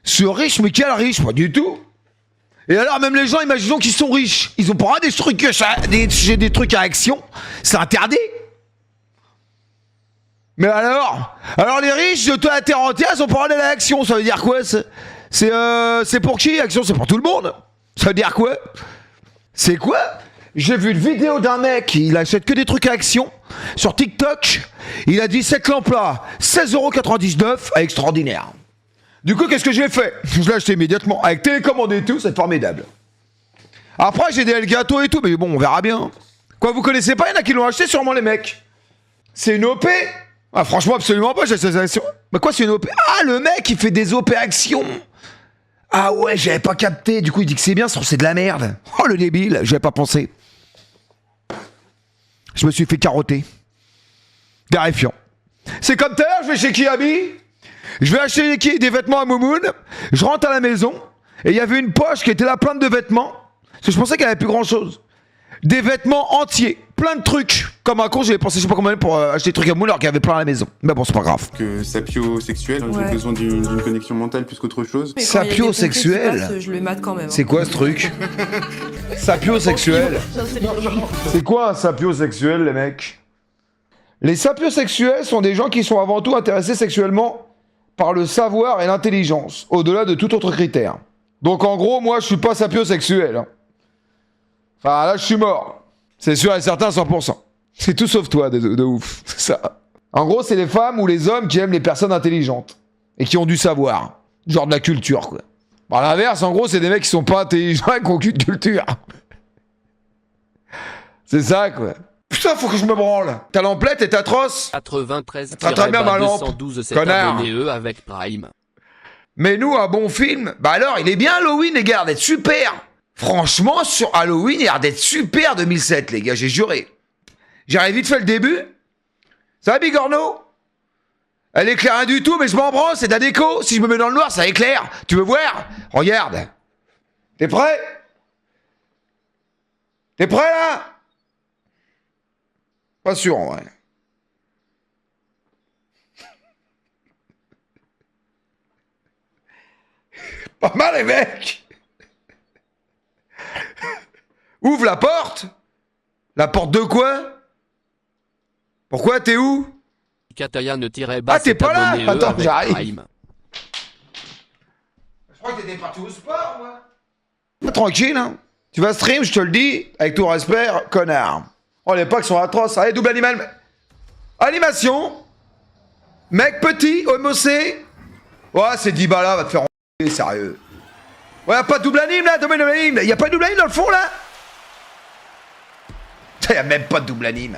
C'est riche, mais quel riche? Pas du tout. Et alors, même les gens, imaginons qu'ils sont riches. Ils ont pas des trucs, des trucs à action. C'est interdit. Mais alors les riches de toute la terre entière, ils ont pas d'aller à l'action. Ça veut dire quoi? C'est pour qui? Action, c'est pour tout le monde. Ça veut dire quoi? C'est quoi? J'ai vu une vidéo d'un mec, il achète que des trucs à action. Sur TikTok, il a dit cette lampe-là, 16,99 €, extraordinaire. Du coup, qu'est-ce que j'ai fait? Je l'ai acheté immédiatement, avec télécommande et tout, c'est formidable. Après, j'ai des gâteaux et tout, mais bon, on verra bien. Quoi, vous connaissez pas? Il y en a qui l'ont acheté, sûrement les mecs. C'est une OP? Ah, franchement, absolument pas, j'ai ces actions. Mais quoi, c'est une OP? Ah, le mec, il fait des OP actions. Ah ouais, j'avais pas capté. Du coup, il dit que c'est bien, c'est de la merde. Oh, le débile, j'avais pas pensé. Je me suis fait carotter. Terrifiant. C'est comme tout à l'heure, je vais chez Kiabi. Je vais acheter des vêtements à Moumoun. Je rentre à la maison. Et il y avait une poche qui était là pleine de vêtements. Parce que je pensais qu'elle avait plus grand chose. Des vêtements entiers. Plein de trucs. Comme un con, j'avais pensé je sais pas combien pour acheter des trucs à Moumoun alors qu'il y avait plein à la maison. Mais bon, c'est pas grave. Que sapiosexuel, j'ai besoin d'une connexion mentale plus qu'autre chose. Sapiosexuel? Je le mate quand même. C'est quoi ce truc? Sapiosexuel? C'est quoi un sapiosexuel, les mecs? Les sapiosexuels sont des gens qui sont avant tout intéressés sexuellement par le savoir et l'intelligence, au-delà de tout autre critère. Donc en gros, moi, je suis pas sapiosexuel. Enfin, là, je suis mort. C'est sûr et certain, 100%. C'est tout sauf toi, de ouf. C'est ça. En gros, c'est les femmes ou les hommes qui aiment les personnes intelligentes. Et qui ont du savoir. Genre de la culture, quoi. À l'inverse, en gros, c'est des mecs qui sont pas intelligents et qui ont aucune culture. C'est ça, quoi. Putain, faut que je me branle. Ta lamplette est atroce. 93 Très bien ma lampe. 212 c'est Connard. abonné avec Prime. Mais nous, un bon film. Bah alors, il est bien Halloween, les gars, d'être super. Franchement, sur Halloween, il a l'air d'être super 2007, les gars, j'ai juré. J'aurais vite fait le début. Ça va, Bigorneau? Elle éclaire rien du tout, mais je m'en branle, c'est de la déco. Si je me mets dans le noir, ça éclaire. Tu veux voir? Regarde. T'es prêt? T'es prêt, là? Pas sûr, en vrai. Pas mal, les mecs. Ouvre la porte. La porte de quoi? Pourquoi? T'es où? Kataya-bas Ah, t'es pas là? abonné Attends, avec j'arrive. Prime. Je crois que t'étais parti au sport, moi. Pas tranquille, hein. Tu vas stream, je te le dis, avec tout respect, connard. Oh, les packs sont atroces. Allez, double animal. Animation. Mec petit, homocé. Ouais, c'est 10 balles là, va te faire enlever, sérieux. Ouais, y'a pas de double anime là, double anime. Y'a pas de double anime dans le fond là? Y'a même pas de double anime.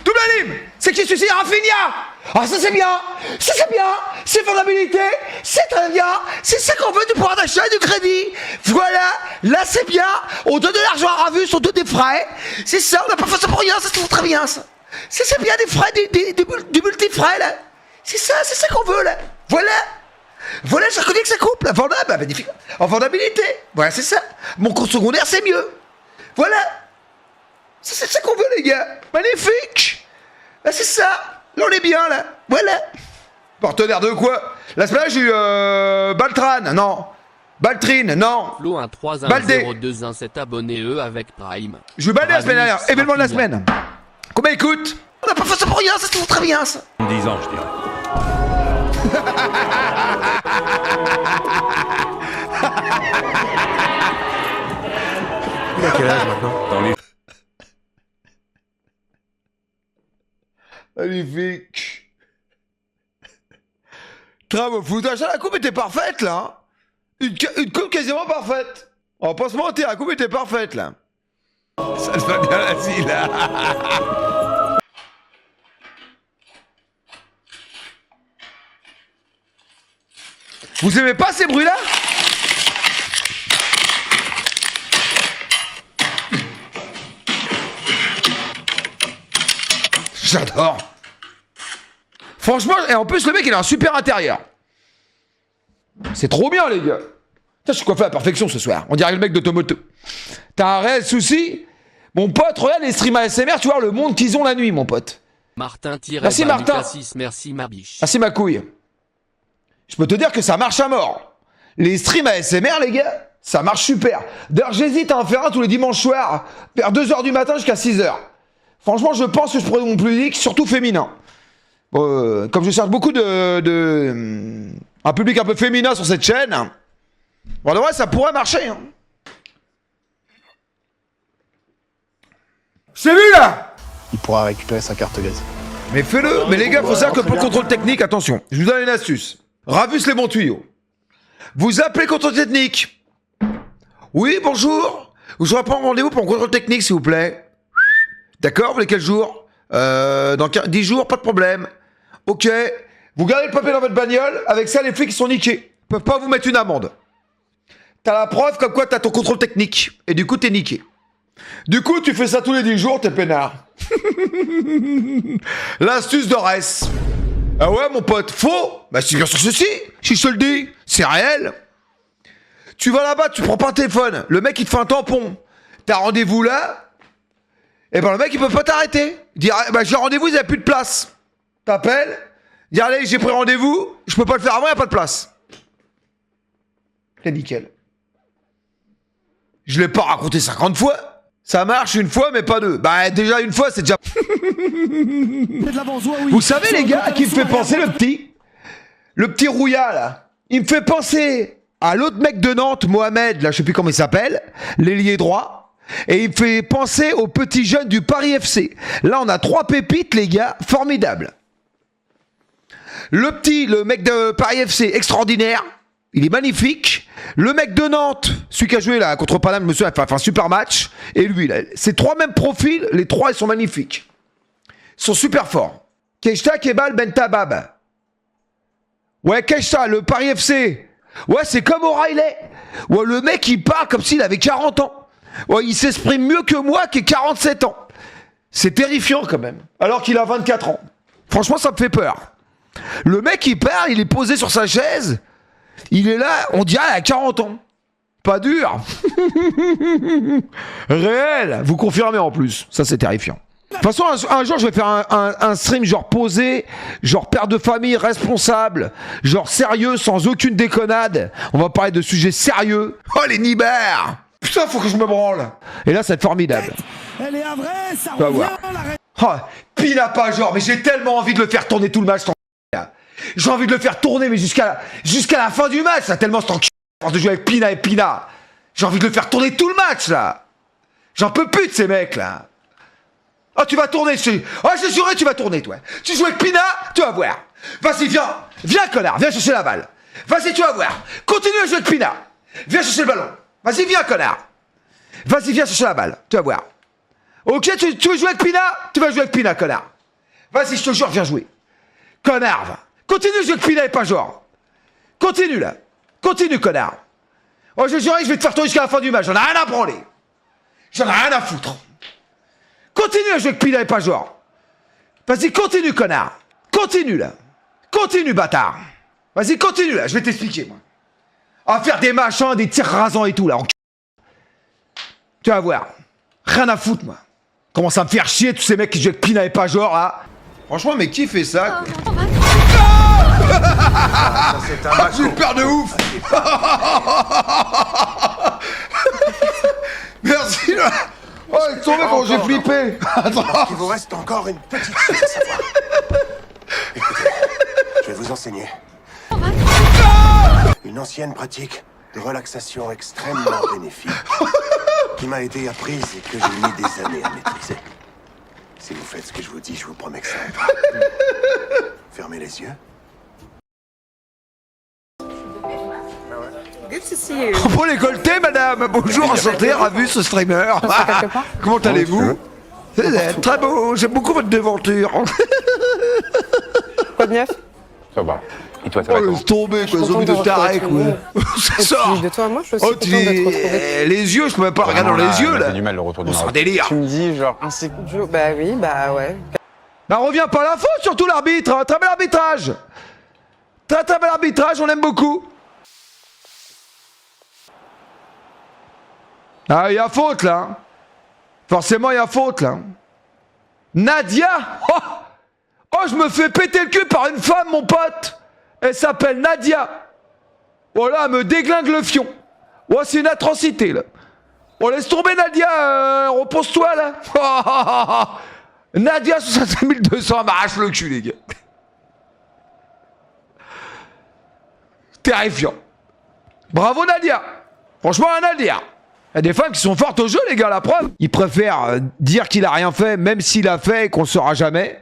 Double anime. C'est qui celui-ci? Rafinha. Ah, ça c'est bien. Ça c'est bien. C'est fondabilité. C'est très bien. C'est ça qu'on veut du pouvoir d'achat et du crédit. Voilà. Là c'est bien. On donne de l'argent à Ravus, on donne des frais. C'est ça, on n'a pas fait ça pour rien. Ça c'est très bien ça. C'est bien des frais, du multi-frais là. C'est ça qu'on veut là. Voilà. Voilà, je reconnais que ça coupe. En vendabilité. Voilà, c'est ça. Mon compte secondaire, c'est mieux. Voilà. C'est ça qu'on veut, les gars. Magnifique. Là, c'est ça. Là, on est bien, là. Voilà. Partenaire de quoi? La semaine, j'ai eu Baltran. Non. Baltrine. Non. Flo 1 3 1 Baldé. 0 2 1 7 abonné avec Prime. Je vais Baldé la semaine dernière. Ravus, Événement de la Rafinha. semaine. Combien il coûte? On n'a pas fait ça pour rien. Ça se trouve très bien, ça. 10 ans, je dirais. Il a quel âge maintenant? Dans les... Magnifique. Travaux foutage. La coupe était parfaite, là. Une coupe quasiment parfaite. On va pas se mentir, la coupe était parfaite, là. Ça te va bien, l'asile, là. Vous aimez pas ces bruits-là? J'adore. Franchement, et en plus le mec il a un super intérieur. C'est trop bien les gars. Putain, je suis coiffé à la perfection ce soir. On dirait le mec d'Automoto. T'as un réel souci? Mon pote, regarde les streams ASMR, tu vois le monde qu'ils ont la nuit, mon pote. Merci, Martin. 6 merci ma biche. Ah c'est ma couille. Je peux te dire que ça marche à mort. Les streams ASMR les gars, ça marche super. D'ailleurs j'hésite à en faire un tous les dimanches soirs, vers 2h du matin jusqu'à 6h. Franchement, je pense que je pourrais mon public, surtout féminin. Comme je cherche beaucoup un public un peu féminin sur cette chaîne, bon, ouais, ça pourrait marcher. Hein. C'est vu là? Il pourra récupérer sa carte grise. Mais fais-le. Mais les gars, faut savoir que pour le contrôle technique, attention, je vous donne une astuce. Ravus les bons tuyaux. Vous appelez contrôle technique. Oui, bonjour. Je voudrais prendre rendez-vous pour un contrôle technique, s'il vous plaît. D'accord, vous voulez quel jour? Dans 10 jours, pas de problème. Ok. Vous gardez le papier dans votre bagnole, avec ça les flics sont niqués. Ils peuvent pas vous mettre une amende. T'as la preuve comme quoi t'as ton contrôle technique. Et du coup t'es niqué. Du coup tu fais ça tous les 10 jours, t'es peinard. L'astuce de Ress. Ah ouais mon pote, faux. Bah c'est bien sûr ceci, si je te le dis. C'est réel. Tu vas là-bas, tu prends pas un téléphone. Le mec il te fait un tampon. T'as rendez-vous là. Et ben le mec il peut pas t'arrêter. Dire bah j'ai rendez-vous, il y a plus de place. T'appelles. Dire allez j'ai pris rendez-vous, je peux pas le faire avant, il y a pas de place. C'est nickel. Je l'ai pas raconté 50 fois. Ça marche une fois mais pas deux. Bah déjà une fois c'est déjà... Vous savez les gars à qui me fait penser le petit rouillard là. Il me fait penser à l'autre mec de Nantes, Mohamed, là je sais plus comment il s'appelle, l'ailier droit. Et il me fait penser au petit jeune du Paris FC. Là on a 3 pépites les gars, formidables. Le mec de Paris FC, extraordinaire. Il est magnifique. Le mec de Nantes, celui qui a joué là contre Paname, monsieur, a fait un super match. Et lui, là, ces 3 mêmes profils, les 3 ils sont magnifiques. sont super forts. Keshta, Kebal, Bentabab. Ouais, Keshta, le Paris FC. Ouais, c'est comme O'Reilly. Ouais, le mec, il parle comme s'il avait 40 ans. Ouais, il s'exprime mieux que moi qui ai 47 ans. C'est terrifiant quand même. Alors qu'il a 24 ans. Franchement, ça me fait peur. Le mec, il parle, il est posé sur sa chaise. Il est là, on dirait à 40 ans. Pas dur. Réel. Vous confirmez en plus. Ça, c'est terrifiant. De toute façon, un jour, je vais faire un stream genre posé, genre père de famille responsable, genre sérieux, sans aucune déconnade. On va parler de sujets sérieux. Oh, les nibards. Putain, faut que je me branle. Et là, ça va être formidable. Elle est à vrai, ça va voir. Oh, Pina pas genre, mais j'ai tellement envie de le faire tourner tout le match. J'ai envie de le faire tourner, mais jusqu'à la fin du match, là, tellement c'est en force de jouer avec Pina et Pina. J'ai envie de le faire tourner tout le match, là. J'en peux plus de ces mecs, là. Oh, tu vas tourner, j'ai juré, tu vas tourner, toi. Tu joues avec Pina, tu vas voir. Vas-y, viens, connard, viens chercher la balle. Vas-y, tu vas voir. Continue à jouer avec Pina. Viens chercher le ballon. Vas-y, viens, connard. Vas-y, viens chercher la balle, tu vas voir. Ok, tu veux jouer avec Pina? Tu vas jouer avec Pina, connard. Vas-y, je te jure, viens jouer. Connard, va. Continue à jouer avec Pina et pas genre. Continue, là. Continue, connard. Oh, je jure, je vais te faire tourner jusqu'à la fin du match. J'en ai rien à branler. J'en ai rien à foutre. Continue à jouer avec Pina et pas genre. Vas-y, continue, connard. Continue, là. Continue, bâtard. Vas-y, continue, là. Je vais t'expliquer, moi. À faire des machins, des tirs rasants et tout, là. Tu vas voir. Rien à foutre, moi. Commence à me faire chier, tous ces mecs qui jouent avec Pina et pas genre, là. Franchement, mais qui fait ça, quoi? J'ai eu peur de ouf. Merci, là. Oh, il est tombé quand j'ai flippé. Attends. Il vous reste encore une petite chose à savoir. Écoutez, je vais vous enseigner. Une ancienne pratique de relaxation extrêmement bénéfique qui m'a été apprise et que j'ai mis des années à maîtriser. Si vous faites ce que je vous dis, je vous promets que ça ira. Fermez les yeux. Good to see you. Bon décolleté, madame. Bonjour, enchanté, ravi ce streamer. Comment allez-vous? Très beau, j'aime beaucoup votre devanture. Quoi de neuf? Ça va. Et toi, ça va? Oh, laisse tomber, quoi, zombie de taré, quoi. Ça sort. De toi à moi, je suis Oh, aussi contente de te retrouver. les yeux, je peux même pas regarder dans les yeux, là. J'ai du mal le retour du On s'en délire. Tu me dis, genre, insécure. Bah oui, bah ouais. Bah, revient pas à la faute, surtout l'arbitre. Hein. Très bel arbitrage. Très bel arbitrage, on aime beaucoup. Ah, il y a faute, là. Forcément, il y a faute, là. Nadia. Oh, je me fais péter le cul par une femme, mon pote. Elle s'appelle Nadia. Voilà, elle me déglingue le fion. Oh, c'est une atrocité, là. Oh, laisse tomber, Nadia. Repose-toi, là. Nadia, 65 200, elle m'arrache le cul, les gars. Terrifiant. Bravo, Nadia. Franchement, Nadia. Il y a des femmes qui sont fortes au jeu, les gars, la preuve. Ils préfèrent dire qu'il a rien fait, même s'il a fait et qu'on ne saura jamais.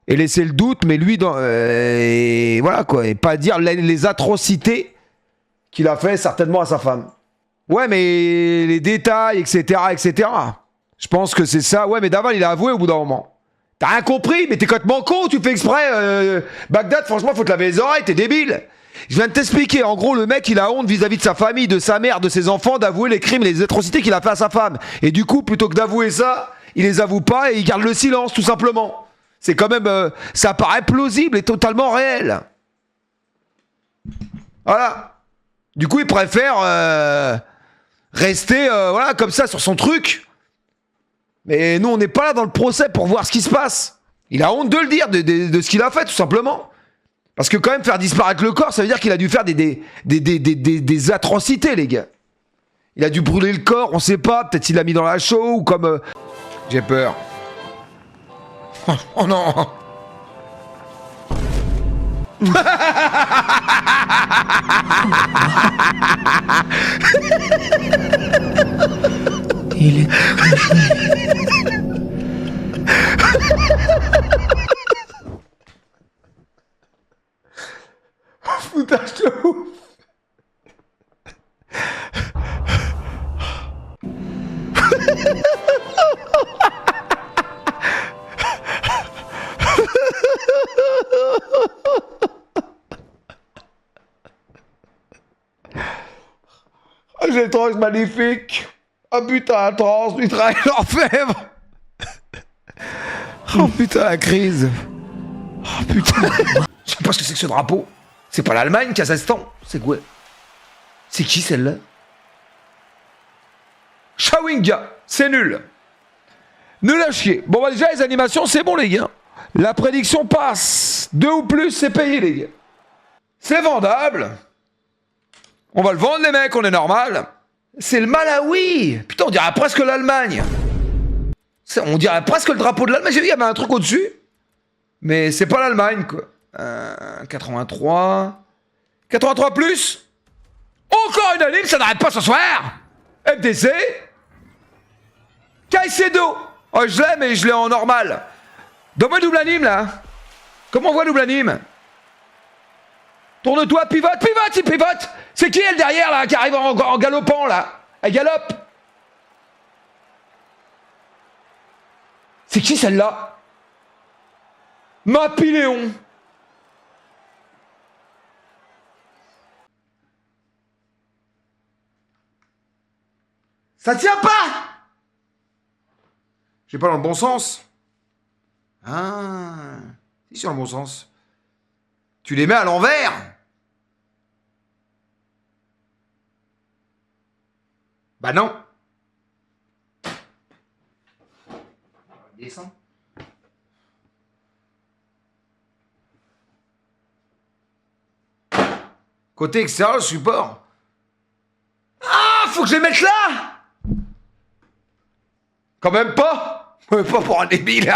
Et laisser le doute, mais lui, et voilà quoi. Et pas dire les atrocités qu'il a fait certainement à sa femme. Ouais, mais les détails, etc., etc. Je pense que c'est ça. Ouais, mais Daval, il a avoué au bout d'un moment. T'as rien compris, mais t'es complètement con, tu fais exprès. Bagdad, franchement, faut te laver les oreilles, t'es débile. Je viens de t'expliquer, en gros, le mec, il a honte vis-à-vis de sa famille, de sa mère, de ses enfants, d'avouer les crimes et les atrocités qu'il a fait à sa femme. Et du coup, plutôt que d'avouer ça, il les avoue pas et il garde le silence, tout simplement. C'est quand même... ça paraît plausible et totalement réel. Voilà. Du coup, il préfère rester voilà, comme ça, sur son truc. Mais nous, on n'est pas là dans le procès pour voir ce qui se passe. Il a honte de le dire, de ce qu'il a fait, tout simplement. Parce que quand même, faire disparaître le corps, ça veut dire qu'il a dû faire des atrocités, les gars. Il a dû brûler le corps, on sait pas. Peut-être il l'a mis dans la chaux ou comme... J'ai peur. Oh non. Il est... Foutage de ouf. des trucs magnifiques. Oh putain, la transe, du train, l'orfèvre. Oh putain, la crise. Oh putain. Je sais pas ce que c'est que ce drapeau. C'est pas l'Allemagne, Kazakhstan. C'est quoi? C'est qui celle-là? Shawinga, c'est nul. Nul à chier. Bon bah déjà les animations c'est bon les gars. La prédiction passe. 2 ou plus c'est payé les gars. C'est vendable. On va le vendre les mecs, on est normal. C'est le Malawi. Putain on dirait presque l'Allemagne. On dirait presque le drapeau de l'Allemagne. J'ai vu il y avait un truc au-dessus. Mais c'est pas l'Allemagne quoi. 83. 83 plus. Encore une anime, ça n'arrête pas ce soir. FDC. Caicedo. Oh, je l'ai, mais je l'ai en normal. Donne-moi double anime, là. Comment on voit double anime? Tourne-toi, pivote, pivote, il pivote. C'est qui, elle, derrière, là, qui arrive en galopant, là? Elle galope. C'est qui, celle-là? Mapiléon. Ça tient pas! J'ai pas dans le bon sens. Ah, si c'est dans le bon sens. Tu les mets à l'envers. Bah non. Descends. Côté extérieur, support. Ah, faut que je les mette là! Quand même pas. Me pas pour un débile.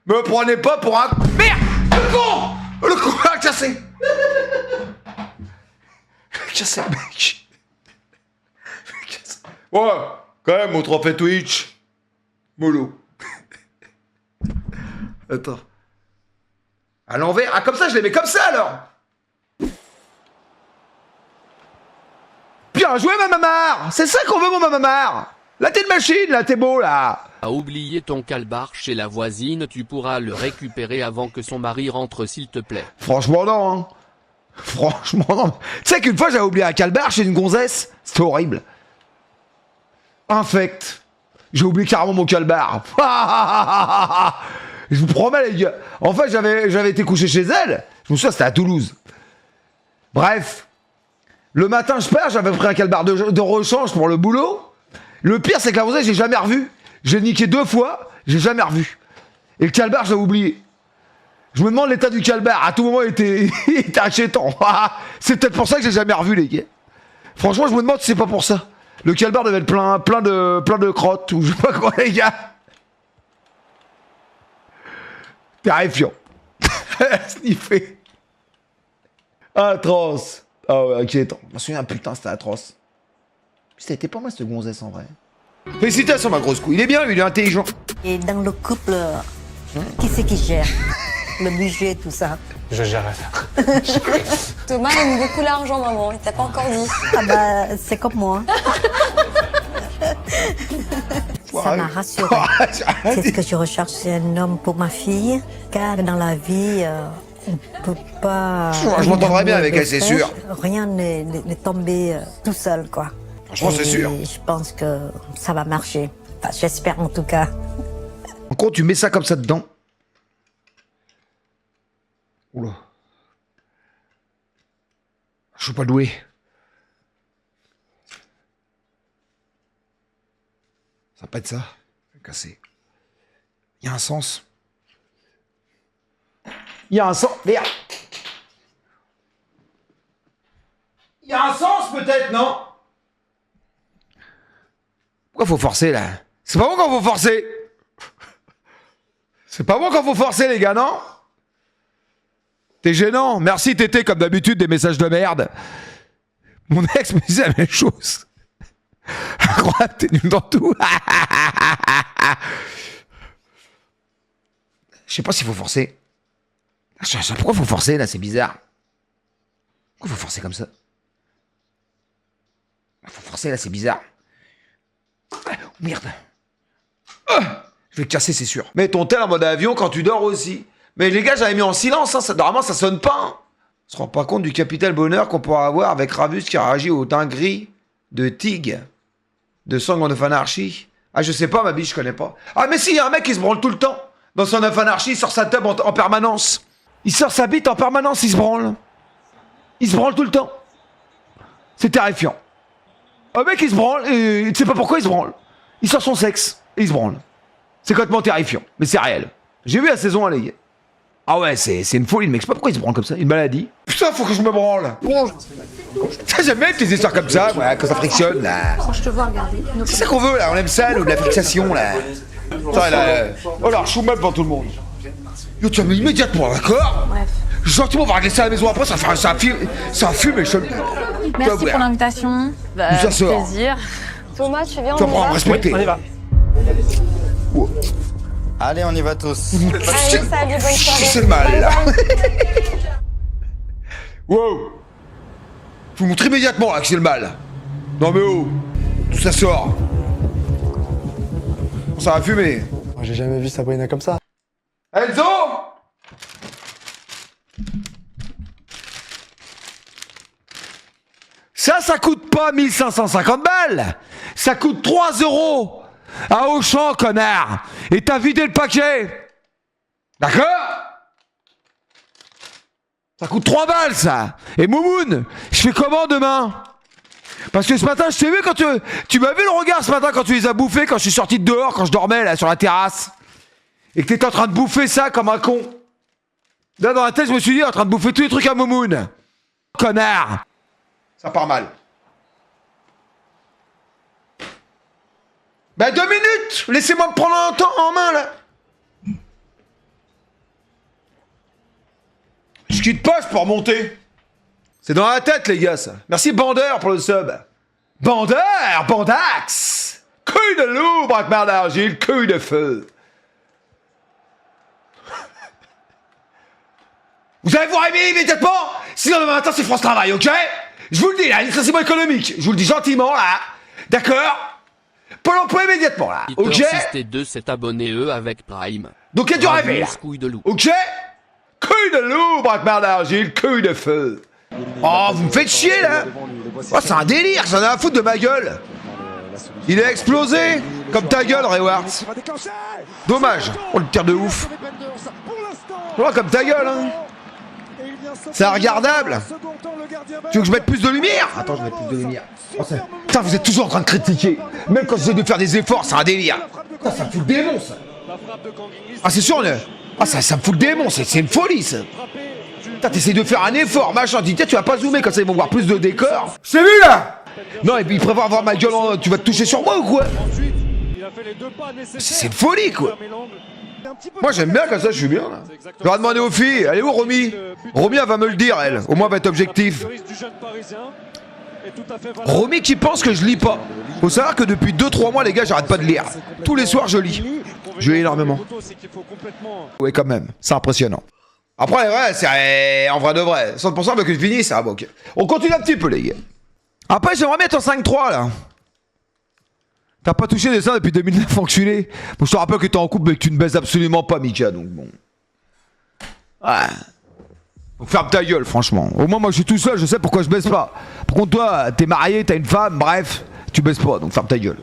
Me prenez pas pour un... Merde! Le con! Le con a cassé. Cassé, mec. Ouais, quand même, mon trophée Twitch. Mollo. Attends. À l'envers. Ah, comme ça, je les mets comme ça, alors. Bien joué, ma mamar. C'est ça qu'on veut, mon mamar. Là, t'es une machine, là, t'es beau, là. A oublié ton calbar chez la voisine, tu pourras le récupérer avant que son mari rentre, s'il te plaît. Franchement, non, hein. Franchement, non. Tu sais qu'une fois, j'avais oublié un calbar chez une gonzesse. C'était horrible. Infect. J'ai oublié carrément mon calbar. Je vous promets, les gars. En fait, j'avais été couché chez elle. Je me souviens, c'était à Toulouse. Bref. Le matin, je pars, j'avais pris un calbar de rechange pour le boulot. Le pire, c'est que la gonzesse, j'ai jamais revu. J'ai niqué 2 fois, j'ai jamais revu. Et le calbar, j'avais oublié. Je me demande l'état du calbar. À tout moment, il était inquiétant. C'est peut-être pour ça que j'ai jamais revu, les gars. Franchement, je me demande si c'est pas pour ça. Le calbar devait être plein de crottes ou je sais pas quoi, les gars. Terrifiant. Sniffé. Atroce. Ah ouais, inquiétant. Je me souviens, putain, c'était atroce. C'était pas moi, cette gonzesse, en vrai. Félicitations, ma grosse couille. Il est bien, lui, il est intelligent. Et dans le couple, qui c'est qui gère le budget, tout ça? Je gère ça. Thomas aime beaucoup l'argent, maman. Il t'a pas encore dit. Ah bah, c'est comme moi. Ça m'a rassuré. C'est ce que je recherche, c'est un homme pour ma fille. Car dans la vie, on peut pas... Je m'entendrai bien avec elle, c'est sûr. Rien n'est tombé tout seul, quoi. Franchement, c'est sûr. Je pense que ça va marcher. Enfin, j'espère en tout cas. En gros, tu mets ça comme ça dedans. Oula. Je suis pas doué. Ça va pas être ça. Cassé. Il y a un sens. Il y a un sens. Merde. Il y a un sens peut-être, non? Pourquoi faut forcer là? C'est pas bon quand faut forcer. C'est pas bon quand faut forcer les gars, non? T'es gênant. Merci Tété comme d'habitude des messages de merde. Mon ex me disait la même chose. Incroyable, t'es nul dans tout. Je sais pas s'il faut forcer. Pourquoi faut forcer là? C'est bizarre. Pourquoi faut forcer comme ça? Faut forcer là, c'est bizarre. Merde. Je vais te casser, c'est sûr. Mets ton tel en mode avion quand tu dors aussi. Mais les gars, j'avais mis en silence, hein. Normalement ça sonne pas. Hein. On se rend pas compte du capital bonheur qu'on pourra avoir avec Ravus qui réagit aux dingueries de Tig, de Song of Anarchy. Ah, je sais pas, ma biche, je connais pas. Ah, mais si, il y a un mec qui se branle tout le temps. Dans Song of Anarchy, il sort sa tub en permanence. Il sort sa bite en permanence, il se branle. Il se branle tout le temps. C'est terrifiant. Un mec, il se branle, et tu sais pas pourquoi il se branle. Il sort son sexe, et il se branle. C'est complètement terrifiant, mais c'est réel. J'ai vu la saison 1, les gars. Ah ouais, c'est une folie, le mec. Je sais pas pourquoi il se branle comme ça. Une maladie. Putain, faut que je me branle. J'aime bien les histoires comme ça, ouais, quand ça frictionne, là. Quand je te vois regarder. C'est ça qu'on veut, là. On aime ça, nous, de la fixation, là. Ça, là. Oh là, je suis mal devant tout le monde. Yo, tu vas me immédiatement, d'accord? Bref. Gentiment, on va régler ça à la maison après, ça fume, et je... Merci pour l'invitation. Bah, ça sort. Plaisir. Thomas, tu viens, Tu vas prendre à respecter. On y va. Wow. Allez, on y va tous. Allez, salut, bonne soirée. C'est le mal, là. Wow. Faut montrer immédiatement, là, que c'est le mal. Non, mais oh. Tout ça sort. Ça va fumer. Moi, j'ai jamais vu Sabrina comme ça. Enzo! Ça coûte pas 1550 balles. Ça coûte 3 € à Auchan, connard. Et t'as vidé le paquet. D'accord? Ça coûte 3 balles, ça. Et Moumoun, je fais comment demain? Parce que ce matin, je t'ai vu quand tu m'as vu le regard ce matin quand tu les as bouffés, quand je suis sorti de dehors, quand je dormais là sur la terrasse. Et que t'étais en train de bouffer ça comme un con. Là, dans la tête, je me suis dit, en train de bouffer tous les trucs à Moumoun. Connard. Ça part mal. Bah 2 minutes. Laissez-moi me prendre un temps en main, là. Je quitte pas, je peux remonter. C'est dans la tête, les gars, ça. Merci, Bandeur, pour le sub. Bandeur, Bandax. Couille de loup, braquemar d'argile, couille de feu. Vous allez vous réveiller immédiatement. Sinon, demain matin, c'est France Travail, ok? Je vous le dis, là, licenciement économique. Je vous le dis gentiment, là. D'accord? Pôle emploi immédiatement, là. Ok? Peter 2 s'est abonné, avec Prime. Donc, il y a du réveil, là. Couille de loup. Ok? Couille de loup, braquemar d'argile, couille de feu. Oh, vous me faites chier, là. Oh, c'est un délire, ça en a à foutre de ma gueule. Il a explosé. Comme ta gueule, Rewards. Dommage. On le tire de ouf. Oh, comme ta gueule, hein. C'est regardable. Tu veux que je mette plus de lumière? Attends, je vais mettre plus de lumière. Oh, putain, vous êtes toujours en train de critiquer. Même quand j'essaie de faire des efforts, c'est un délire. Putain, ça me fout le démon, ça. Ah, c'est sûr, ah, ça me fout le démon, c'est une folie, ça. Putain, t'essayes de faire un effort, machin. Tu dis, tu vas pas zoomer quand ça, ils vont voir plus de décors. Je t'ai vu, là. Non, et puis ils préfèrent voir ma gueule en... Tu vas te toucher sur moi ou quoi? C'est une folie, quoi. Moi j'aime bien comme ça, je suis bien là. Je vais demander aux filles, elle est où Romy? Romy elle va me le dire, elle, au moins elle va être objectif. Romy qui pense que je lis pas. Faut savoir que depuis 2-3 mois les gars j'arrête pas de lire. Tous les soirs je lis. Je lis énormément. Oui quand même, c'est impressionnant. Après ouais, c'est en vrai de vrai. 100% mais que je finisse, ça bon, ok. On continue un petit peu les gars. Après j'aimerais mettre en 5-3 là. T'as pas touché des seins depuis 2009, enculé. Bon, je te rappelle que t'es en couple mais que tu ne baises absolument pas, Mika, donc bon. Ouais. Donc ferme ta gueule, franchement. Au moins, moi, je suis tout seul, je sais pourquoi je baisse pas. Par contre, toi, t'es marié, t'as une femme, bref, tu baisses pas, donc ferme ta gueule.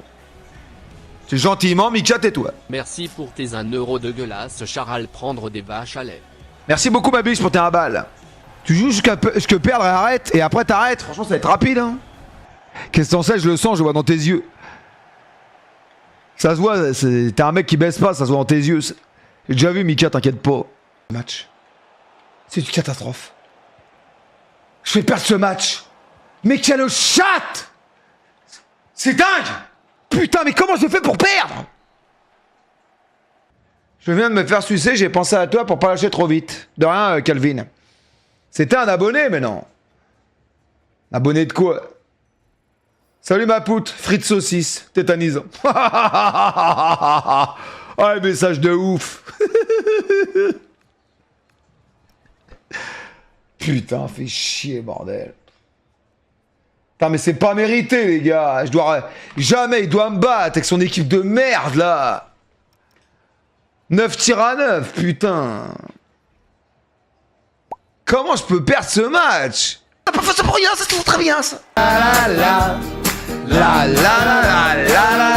C'est gentiment, Mika, tais-toi. Merci pour tes 1 € de gueulasse, Charal prendre des vaches à lait. Merci beaucoup, ma biche, pour tes 1 balle. Tu joues jusqu'à perdre et arrête, et après t'arrêtes. Franchement, ça va être rapide, hein. Qu'est-ce que t'en sais, je le sens, je le vois dans tes yeux. Ça se voit, t'es un mec qui baisse pas, ça se voit dans tes yeux. J'ai déjà vu, Mika, t'inquiète pas. Match. C'est une catastrophe. Je fais perdre ce match. Mais quelle chatte! C'est dingue! Putain, mais comment je fais pour perdre? Je viens de me faire sucer, j'ai pensé à toi pour pas lâcher trop vite. De rien, Calvin. C'était un abonné, mais non. Abonné de quoi? Salut ma poutre, frites saucisses, tétanisant. Ah, message de ouf. Putain, fait chier, bordel. Putain, mais c'est pas mérité, les gars. Jamais il doit me battre avec son équipe de merde, là. 9 tirs à 9, putain. Comment je peux perdre ce match? T'as pas fait ça pour rien, ça se trouve très bien, ça. La la la la la la